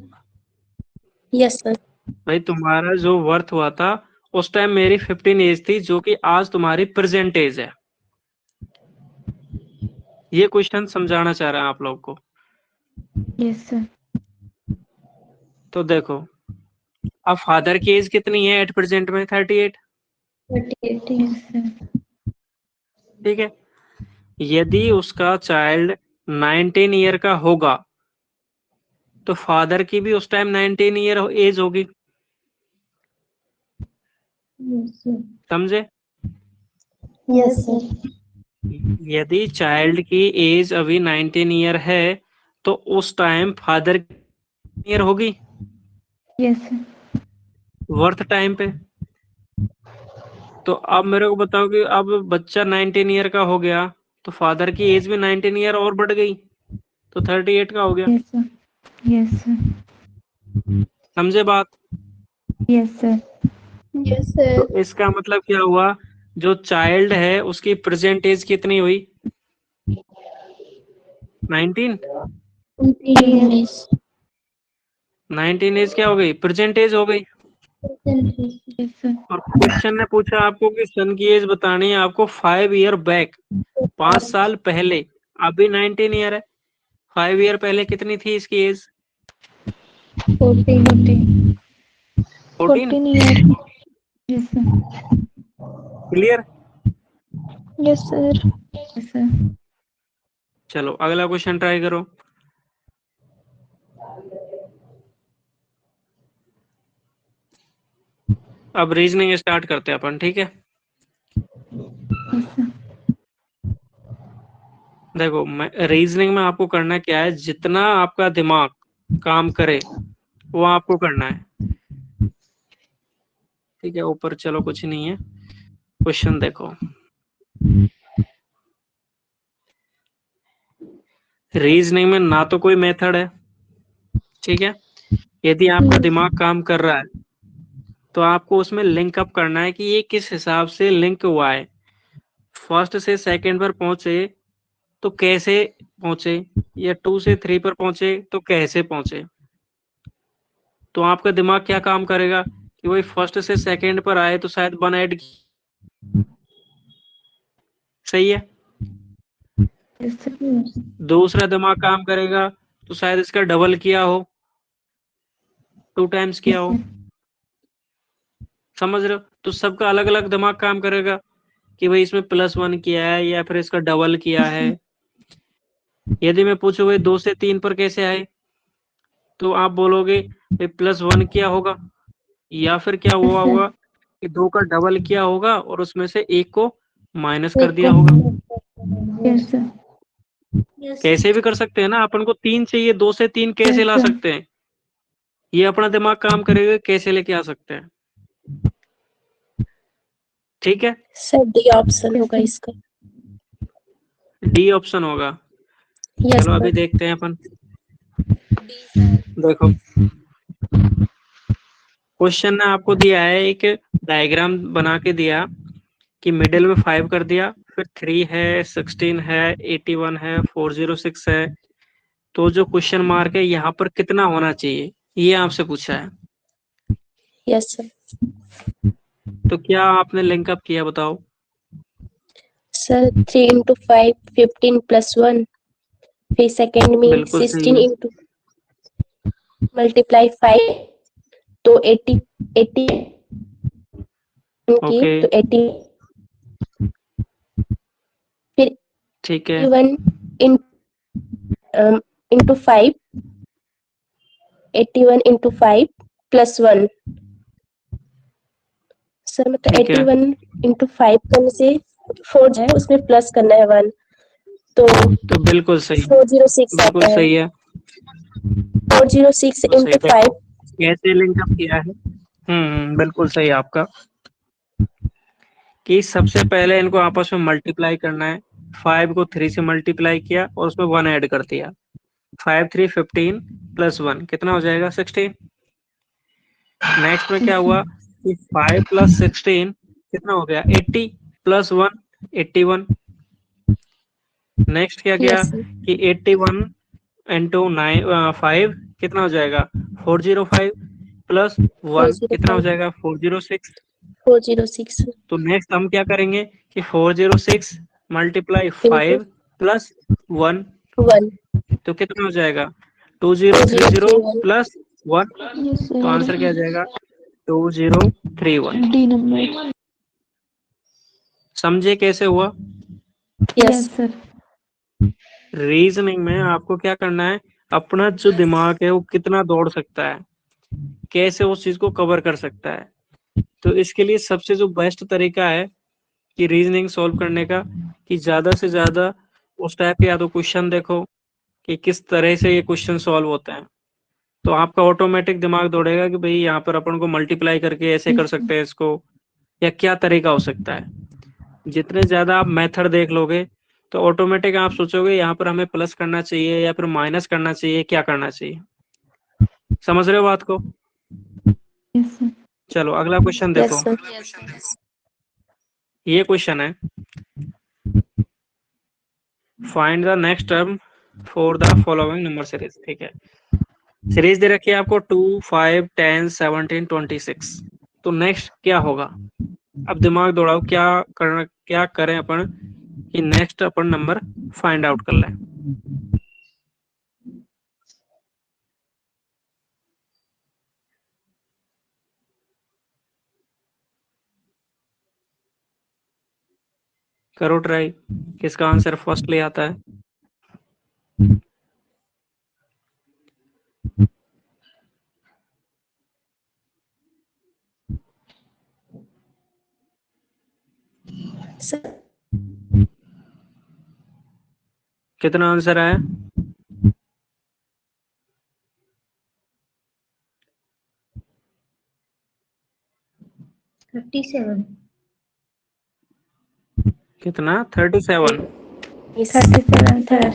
Yes, sir. भाई तुम्हारा जो बर्थ हुआ था उस टाइम मेरी 15 एज थी, जो कि आज तुम्हारी प्रेजेंट एज है। ये क्वेश्चन समझाना चाह रहा है आप लोग को। Yes sir. तो देखो अब फादर की एज कितनी है एट प्रेजेंट में? 38। 38। Yes sir. ठीक है, यदि उसका चाइल्ड 19 ईयर का होगा तो फादर की भी उस टाइम 19 ईयर एज होगी। समझे? Yes sir. यदि चाइल्ड की एज अभी 19 ईयर है तो उस टाइम फादर की ईयर होगी यस सर। वर्थ टाइम पे। तो अब मेरे को बताओ कि अब बच्चा 19 ईयर का हो गया तो फादर की एज भी 19 ईयर और बढ़ गई तो 38 का हो गया। Yes sir. Yes sir. समझे बात? Yes sir. Yes sir. तो इसका मतलब क्या हुआ, जो चाइल्ड है उसकी प्रेजेंट एज कितनी हुई? 19। 19 एज क्या हो गई? प्रेजेंट एज हो गई। Yes sir. और क्वेश्चन ने पूछा आपको कि सन की एज बतानी है आपको 5 ईयर बैक, 5 साल पहले। अभी 19 ईयर है, 5 ईयर पहले कितनी थी इसकी age? 14 14। Year. Yes sir. Clear? Yes sir. Yes sir. चलो अगला क्वेश्चन ट्राई करो। अब रीजनिंग स्टार्ट करते हैं अपन, ठीक है? Yes sir. देखो रीजनिंग में आपको करना क्या है, जितना आपका दिमाग काम करे वो आपको करना है, ठीक है? ऊपर चलो कुछ नहीं है, क्वेश्चन देखो। रीजनिंग में ना तो कोई मेथड है, ठीक है? यदि आपका दिमाग काम कर रहा है तो आपको उसमें लिंक अप करना है कि ये किस हिसाब से लिंक हुआ है। फर्स्ट से सेकंड पर पहुंचे तो कैसे पहुंचे, या 2 से 3 पर पहुंचे तो कैसे पहुंचे। तो आपका दिमाग क्या काम करेगा कि वही फर्स्ट से सेकंड पर आए तो शायद 1 ऐड, सही है? Yes sir. दूसरा दिमाग काम करेगा तो शायद इसका डबल किया हो, 2 टाइम्स किया हो। समझ रहे हो? तो सबका अलग अलग दिमाग काम करेगा कि भाई इसमें +1 किया है या फिर इसका डबल किया है। यदि मैं पूछूं भाई 2 से 3 पर कैसे आए, तो आप बोलोगे भाई +1 किया होगा, या फिर क्या हुआ होगा कि 2 का डबल किया होगा और उसमें से 1 को माइनस कर दिया होगा। Yes sir. कैसे भी कर सकते हैं ना, अपन को 3 चाहिए, 2 से 3 कैसे ला Yes, sir. सकते हैं, ये अपना दिमाग काम करेगा कैसे लेके आ सकते हैं। ठीक है, सर डी ऑप्शन होगा इसका। डी ऑप्शन होगा। यस चलो अभी सर। देखते हैं अपन। देखो क्वेश्चन ने आपको दिया है, एक डायग्राम बना के दिया कि मिडिल में 5 कर दिया, फिर 3 है, 16 है, 81 है, 406 है। तो जो क्वेश्चन मार्क है यहाँ पर कितना होना चाहिए, ये आपसे पूछा है। Yes sir. तो क्या आपने लिंकअप किया बताओ? सर 3 into 5 15 plus 1, फिर सेकेंड में बिल्कुल सही 16 है। into मल्टीप्लाई 5 तो 80 की ओके तो 80, फिर ठीक है, 81 into 5, 81 into 5 plus 1 सर मतलब ठीक है 81 इंटू 5 करने से 4 है, उसमें प्लस करना है 1, तो तो बिल्कुल सही 406 बिल्कुल आता है। सही है 406 बिल्कुल सही इंटू देखो 5। कैसे लिंकअप किया है बिल्कुल सही आपका कि सबसे पहले इनको आपस में मल्टीप्लाई करना है 5 को 3 से मल्टीप्लाई किया और उसमें 1 ऐड कर दिया 5 3 15 प्लस 1 कितना हो जाएगा 16 नेक्स्ट में क्या हुआ कि 5 प्लस 16 कितना हो गया 80 प्लस 1 81 नेक्स्ट क्या गया यस सर। कि 81 इंटू 5 कितना हो जाएगा 405 प्लस 1 कितना हो 405 जाएगा 406 406 तो नेक्स्ट हम क्या करेंगे कि 406 मल्टीप्लाई इंटू 5 प्लस 1 1 तो कितना हो जाएगा 2030 2031। प्लस 1 Yes, तो sir. आंसर क्या आ जाएगा 2031 D number. समझे कैसे हुआ यस यस सर। रीजनिंग में आपको क्या करना है अपना जो दिमाग है वो कितना दौड़ सकता है कैसे उस चीज को कवर कर सकता है तो इसके लिए सबसे जो बेस्ट तरीका है कि रीजनिंग सॉल्व करने का कि ज्यादा से ज्यादा उस टाइप के या तो क्वेश्चन देखो कि किस तरह से ये क्वेश्चन सॉल्व होते हैं तो आपका ऑटोमेटिक दिमाग दौड़ेगा कि भाई यहाँ पर अपन को मल्टीप्लाई करके ऐसे कर सकते हैं इसको या क्या तरीका हो सकता है जितने ज्यादा आप मेथड देख लोगे तो ऑटोमेटिक आप सोचोगे यहाँ पर हमें प्लस करना चाहिए या फिर माइनस करना चाहिए क्या करना चाहिए समझ रहे हो बात को यस सर। चलो अगला क्वेश्चन देखो यस सर। ये क्वेश्चन है find the next term for the following number series ठीक है सीरीज दे रखी है आपको 2 5 10 17 26 तो नेक्स्ट क्या होगा अब दिमाग दौड़ाओ क्या करें अपन कि नेक्स्ट अपन नंबर फाइंड आउट कर लें करो ट्राई किसका आंसर फर्स्ट ले आता है सर कितना आंसर आया 37. कितना 37 37 सर।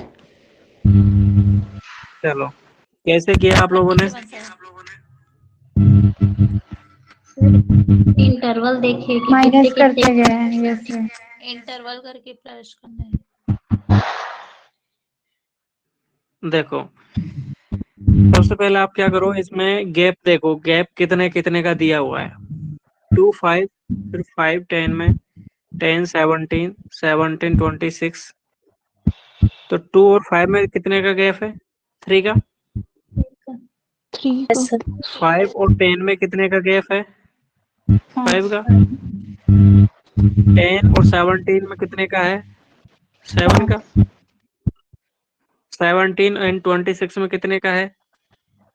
चलो कैसे किया आप लोगों ने इंटरवल देखिए कि माइनस कितने करते कितने गए हैं। Yes sir. इंटरवल करके प्लस करना है. देखो सबसे पहले आप क्या करो इसमें गैप देखो गैप कितने कितने का दिया हुआ है 2 5 फिर 5 10 में 10 17 17 26 तो 2 और 5 में कितने का गैप है 3 का 3 यस सर। 5 और 10 में कितने का गैप है 5 का 10 और 17 में कितने का है 7 का 17 एंड 26 में कितने का है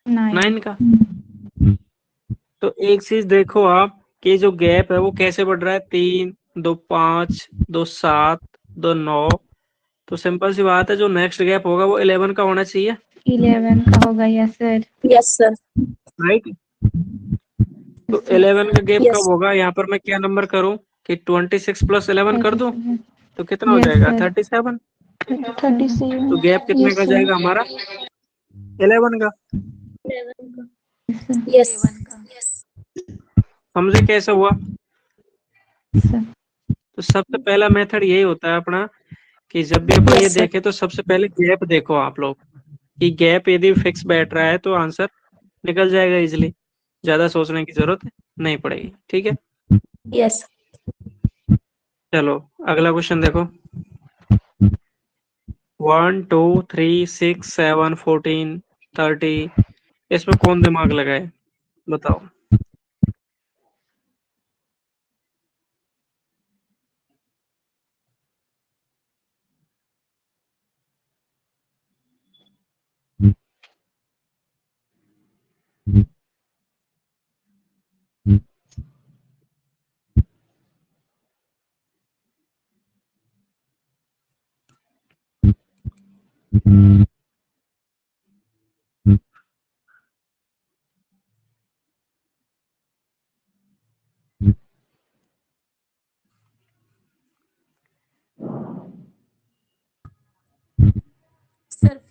9 का तो एक चीज देखो आप कि जो गैप है वो कैसे बढ़ रहा है 3 2 5 2 7 2 9 तो सिंपल सी बात है जो नेक्स्ट गैप होगा वो 11 का होना चाहिए 11 का होगा। Yes sir. Yes sir. Right तो 11 का गैप यस कब होगा यहाँ पर मैं क्या नंबर करूं कि 26 प्लस 11 कर दूं 37। तो कितना हो यस जाएगा सर। 37 37. तो गैप कितने का जाएगा हमारा 11 का यस सर। यस समझे कैसे हुआ सर। तो सबसे पहला मेथड यही होता है अपना कि जब भी अपन ये यस सर। देखें तो सबसे पहले गैप देखो आप लोग कि गैप यदि फिक्स बैठ रहा है तो आंसर निकल जाएगा इजीली ज्यादा सोचने की जरूरत नहीं पड़ेगी ठीक है यस चलो अगला क्वेश्चन देखो 1 2 3 6 7 14 30 इसमें कौन दिमाग लगाए बताओ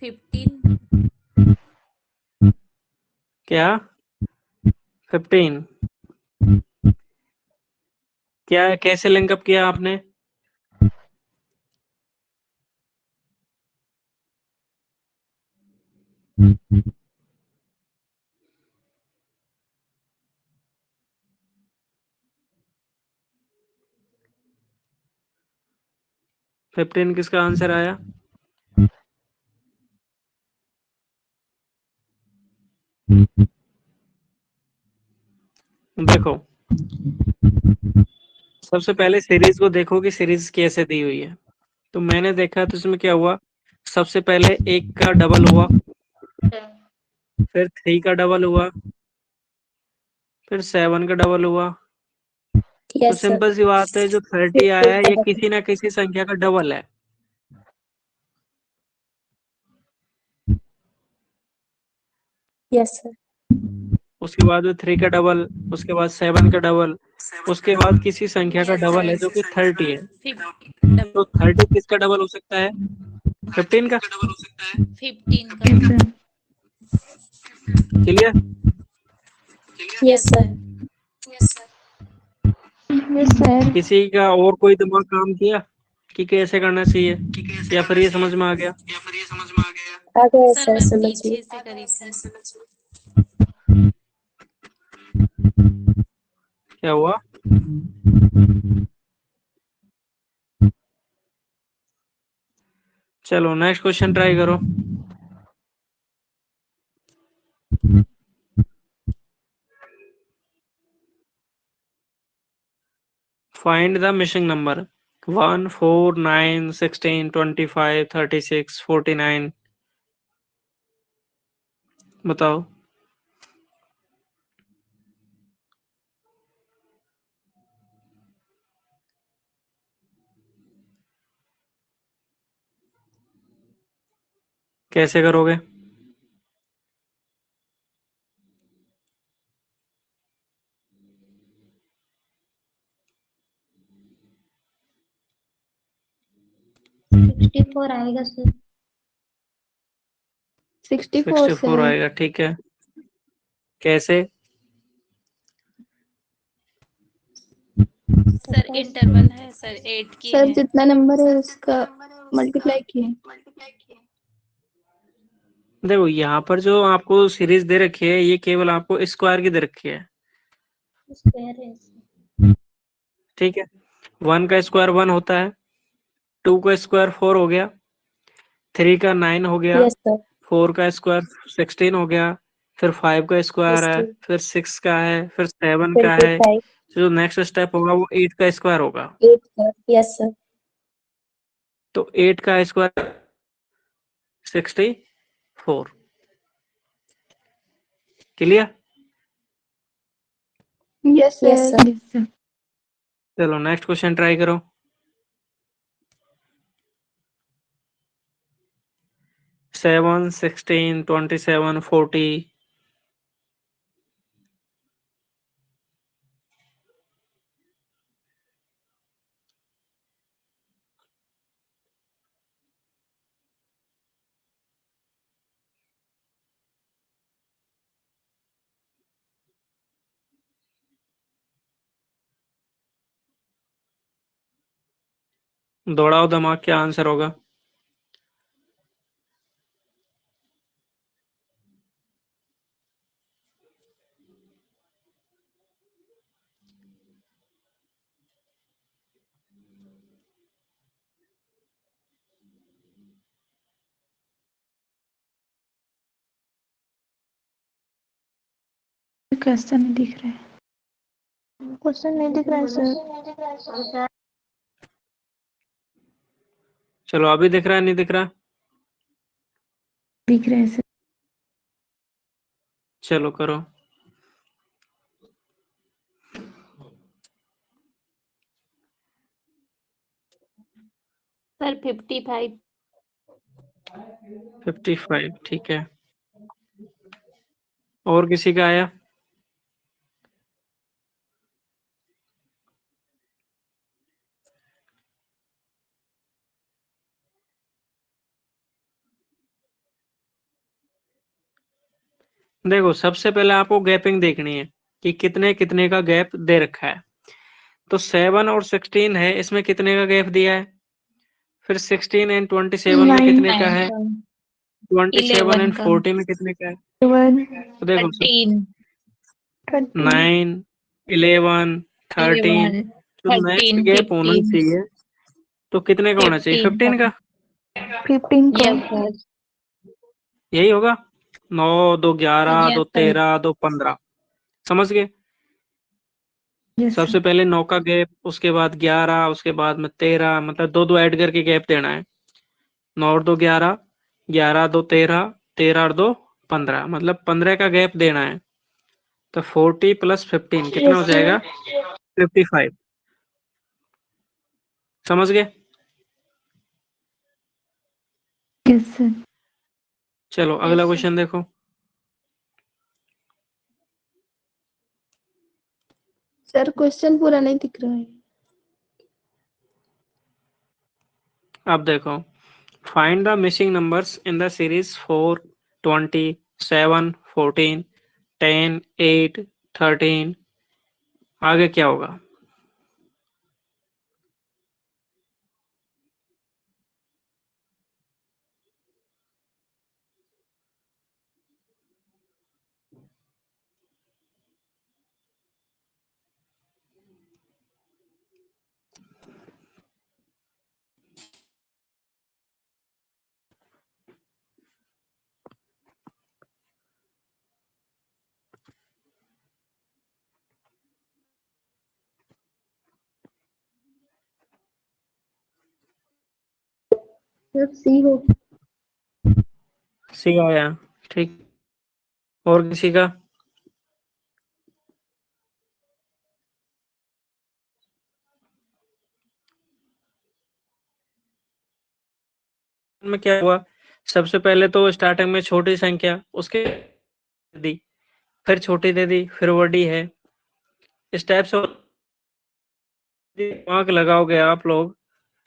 15। क्या 15? क्या कैसे लिंकअप किया आपने? फिफ्टीन किसका आंसर आया? देखो, सबसे पहले सीरीज को देखो कि सीरीज कैसे दी हुई है। तो मैंने देखा तो इसमें क्या हुआ, सबसे पहले 1 का डबल हुआ, फिर 3 का डबल हुआ, फिर 7 का डबल हुआ। तो Yes, sir. सिंपल सी बात है, जो 30 आया है ये किसी ना किसी संख्या का डबल है। Yes, sir. उसके बाद में 3 का डबल, उसके बाद 7 का डबल, उसके बाद किसी संख्या का डबल है जो कि 30 है। 15 तो 30 किसका डबल हो सकता है? 15 का। 15 का। Yes, sir. Clear? Yes, sir. Yes, sir. किसी का और कोई दिमाग काम किया कि कैसे करना चाहिए, या फिर ये समझ में आ गया? आ गया सर सर, मैं समझ पीछे गई। से करी थी। क्या हुआ? चलो नेक्स्ट क्वेश्चन ट्राई करो। Find the missing number 1, 4, 9, 16, 25, 36, 49। बताओ। कैसे करोगे? सिक्सटी फोर आएगा सर। 64, 64 sir. आएगा, ठीक है। कैसे? सर इंटरवल है सर, 8 की सर है। जितना नंबर है उसका मल्टीप्लाई किए। देखो, यहाँ पर जो आपको सीरीज दे रखी है ये केवल आपको स्क्वायर की दे रखी है, स्क्वायर है। ठीक है। 1 का स्क्वायर 1 होता है, 2 का स्क्वायर 4 हो गया, 3 का 9 हो गया, Yes, sir. 4 का स्क्वायर 16 हो गया, फिर 5 का स्क्वायर Yes, है, sir. फिर 6 का है, फिर 7 का है। 25. जो नेक्स्ट स्टेप होगा वो 8 का स्क्वायर होगा। 8, sir. Yes, sir. तो 8 का square 64। Clear? Yes, sir. Yes, sir. Yes, sir. चलो नेक्स्ट क्वेश्चन ट्राई करो। 7, 16, 27, 40। दौड़ाओ दिमाग, क्या आंसर होगा? क्वेश्चन नहीं दिख रहा है। क्वेश्चन नहीं दिख रहा है सर। चलो, अभी दिख रहा है, नहीं दिख रहा? दिख रहा है सर। चलो करो। सर 55। 55, ठीक है। और किसी का आया? देखो सबसे पहले आपको गैपिंग देखनी है कि कितने कितने का गैप दे रखा है। तो 7 और 16 है, इसमें कितने का गैप दिया है? फिर 16 एंड 27 में कितने का है? 27 एंड 11 का 40 में कितने का है? 1 तो देखो 13 30 9 11 13, 11 तो नेक्स्ट 13 गैप होना 15 चाहिए। तो कितने का होना चाहिए? 15 का। 15 का यस सर यही होगा। 9 2 11 यस 2 सर 13 2 15। समझ गए? यस सबसे पहले 9 का गैप, उसके बाद 11, उसके बाद में 13, मतलब दो दो ऐड करके गैप देना है। 9 और 2 11, 11 2 13, 13 और 2 15, मतलब 15 का गैप देना है। तो 40 प्लस 15 कितना हो यस जाएगा? 55। समझ गए? Yes sir. चलो अगला क्वेश्चन देखो। सर क्वेश्चन पूरा नहीं दिख रहा है। अब देखो, find the missing numbers in the series 4 20 7 14 10 8 13। आगे क्या होगा? सर सी हो। सी आया, ठीक। और किसी का? में क्या हुआ? सबसे पहले तो स्टार्टिंग में छोटी संख्या, उसके दी, फिर छोटी दे दी, फिर बड़ी है। इस टाइप से दिमाग लगाओगे आप लोग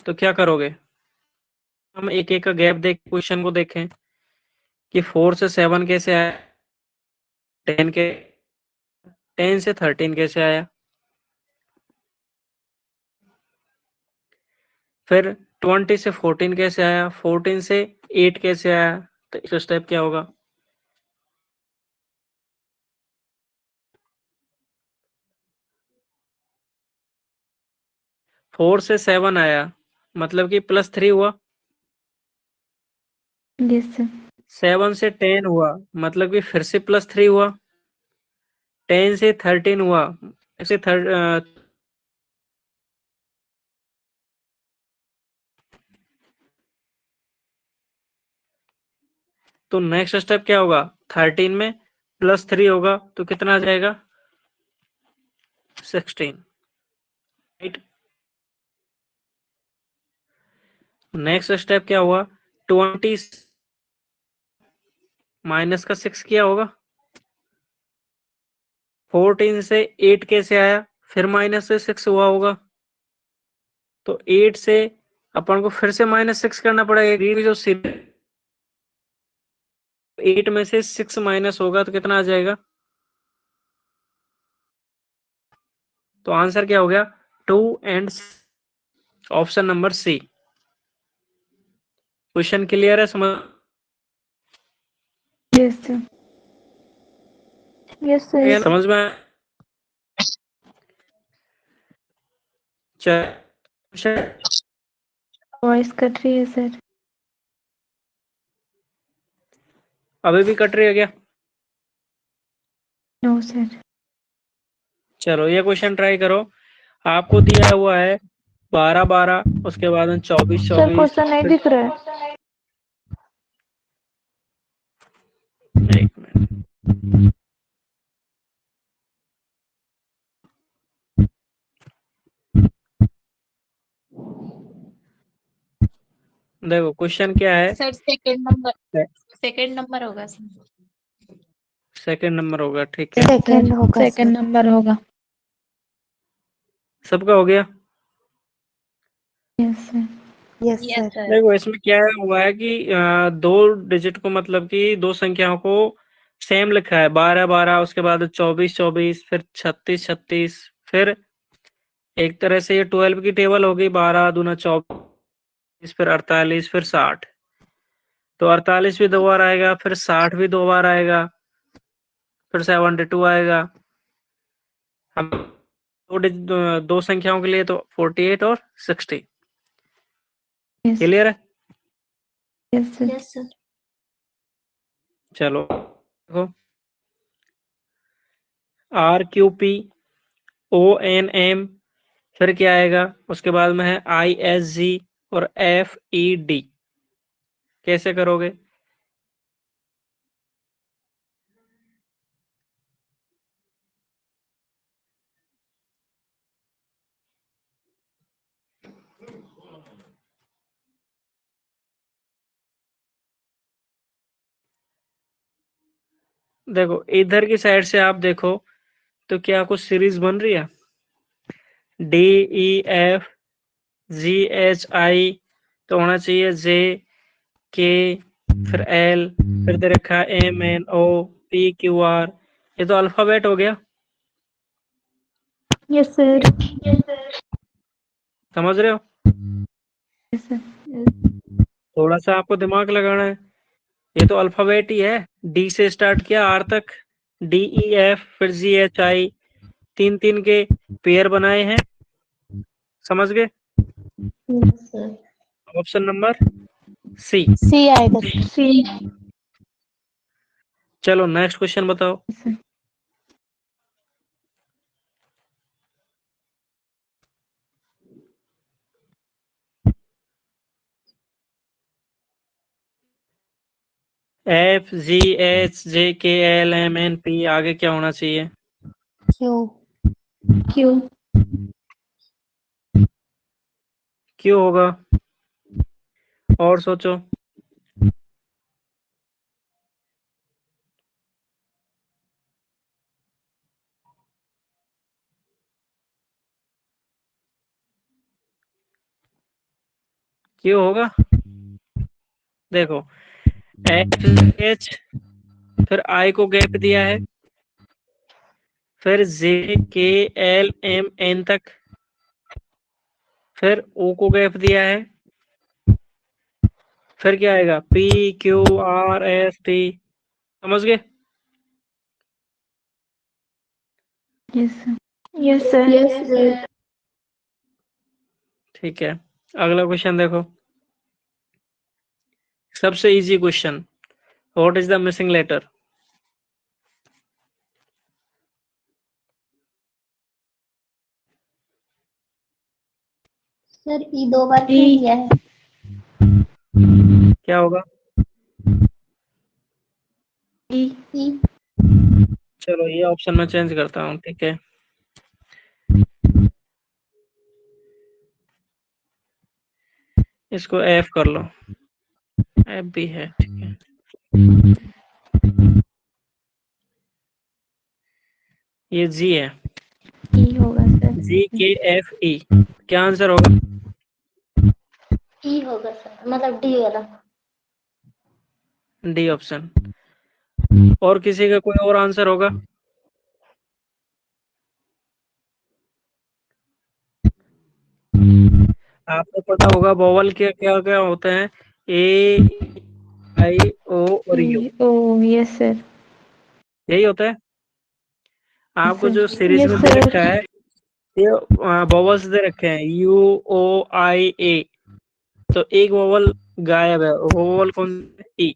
तो क्या करोगे? हम एक एक का गैप देख क्वेश्चन को देखें कि 4 से 7 कैसे आया, 10 के 10 से 13 कैसे आया, फिर 20 से 14 कैसे आया, 14 से 8 कैसे आया। तो इस स्टेप क्या होगा? फोर से 7 आया, मतलब कि +3 हुआ। Yes sir. 7 से 10 हुआ, मतलब कि फिर से +3 हुआ। 10 से 13 हुआ, ऐसे तो नेक्स्ट स्टेप क्या होगा? 13 में +3 होगा तो कितना आ जाएगा? 16, राइट। नेक्स्ट स्टेप क्या हुआ? 20 माइनस का 6 किया होगा। 14 से 8 कैसे आया, फिर माइनस से 6 हुआ होगा। तो 8 से अपन को फिर से -6 करना पड़ेगा। ये जो 8 में से 6 माइनस होगा तो कितना आ जाएगा? तो आंसर क्या हो गया? 2 and option number C. Question clear है? समझ? Yes sir. Yes sir. समझ में आया? चल, वॉइस कट रही है सर। अभी भी कट रही है क्या? No sir. चलो ये क्वेश्चन ट्राई करो। आपको दिया हुआ है 12 12, उसके बाद में 24 सर 24। क्वेश्चन नहीं दिख रहा है। एक मिनट, देखो क्वेश्चन क्या है। सर सेकंड नंबर होगा सर। सेकंड नंबर होगा, ठीक है। सेकंड होगा सेकंड सर। नंबर होगा। सबका हो गया। Yes sir. Yes yes sir. Sir देखो इसमें क्या हुआ है कि दो डिजिट को, मतलब कि दो संख्याओं को सेम लिखा है 12 12, उसके बाद 24 24, फिर 36 36, फिर एक तरह से ये 12 की टेबल होगी, 12 दूना 24, फिर 48, फिर 60। तो 48 भी 2 बार आएगा, फिर 60 भी 2 बार आएगा, फिर 72 आएगा। हम दो संख्याओं के लिए तो 48 और 60। Yes. क्लियर है? Yes, sir. Yes, sir. चलो देखो, RQP ONM, फिर क्या आएगा, उसके बाद में है ISG और FED। कैसे करोगे? देखो इधर की साइड से आप देखो तो क्या कुछ सीरीज बन रही है? DEFGHI तो होना चाहिए JK, फिर L, फिर दे रखा है MNOPQR। ये तो अल्फाबेट हो गया, Yes, sir. समझ रहे हो? Yes, sir. थोड़ा सा आपको दिमाग लगाना है। ये तो अल्फाबेट ही है, D से स्टार्ट किया R तक, DEF फिर GHI, 3 3 के पेयर बनाए हैं, समझ गए? Yes, sir. Option number C। C आएगा। C. चलो नेक्स्ट क्वेश्चन बताओ। Yes, sir. FGHJKLMNP, आगे क्या होना चाहिए? Q। Q. क्यों होगा? और सोचो। क्यों होगा? देखो FH, फिर I को गैप दिया है, फिर JKLMN तक, फिर O को गैप दिया है, फिर क्या आएगा PQRST, समझ गए? Yes, sir. Yes, sir. Yes, sir. ठीक है, अगला क्वेश्चन देखो, सबसे easy question. What is the missing letter? Sir E 2 बार क्यों E. दिया है? क्या होगा? E. ई। चलो ये ऑप्शन मैं चेंज करता हूँ, ठीक है। इसको F कर लो, F भी है, ठीक है। ये G है, E होगा सर। GKFE। क्या आंसर होगा? ई होगा सर, मतलब डी वाला। D option. और किसी का कोई और आंसर होगा? आपको पता होगा वोवल के क्या क्या होते हैं, A I O और U, E. Oh, yes, sir. यही होता है। आपको sir. जो सीरीज Yes, में दे sir. रखा है, ये वोवल्स दे रखे हैं UOIA, तो एक वोवल गायब है, वो वोवल कौन? ई,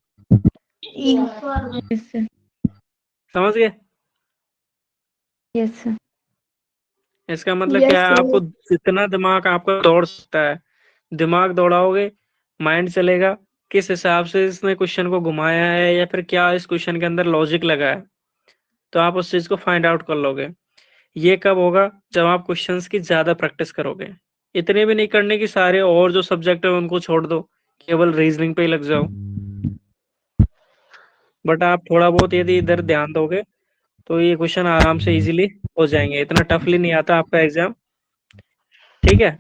E. Yes, sir. समझ गए? Yes, sir. इसका मतलब Yes, क्या है, sir. आपको जितना दिमाग आपका दौड़ सकता है, दिमाग दौड़ाओगे, माइंड चलेगा किस हिसाब से इसने क्वेश्चन को घुमाया है, या फिर क्या इस क्वेश्चन के अंदर लॉजिक लगा है, तो आप उस चीज को फाइंड आउट कर लोगे। ये कब होगा? जब आप क्वेश्चंस की ज्यादा प्रैक्टिस करोगे। इतने भी नहीं करने की सारे और जो सब्जेक्ट है उनको छोड़ दो, केवल रीजनिंग पे ही लग जाओ। बट आप थोड़ा बहुत यदि इधर ध्यान दोगे तो ये क्वेश्चन आराम से इजीली हो जाएंगे, इतना टफली नहीं आता आपका एग्जाम, ठीक है।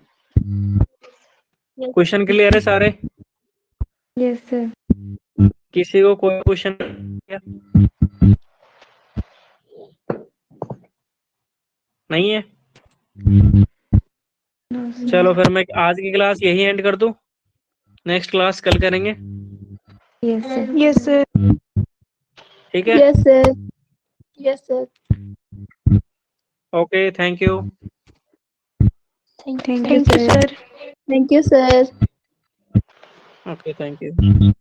क्वेश्चन क्लियर है सारे? Yes, sir. किसी को कोई क्वेश्चन? नहीं है? No, sir. चलो फिर मैं आज की क्लास यही एंड कर दूं, नेक्स्ट क्लास कल करेंगे, Yes, sir. Yes, sir. ठीक है? Yes, sir. Yes, sir. Okay, thank you. Thank Thank you, sir. Thank you, sir. Okay, thank you.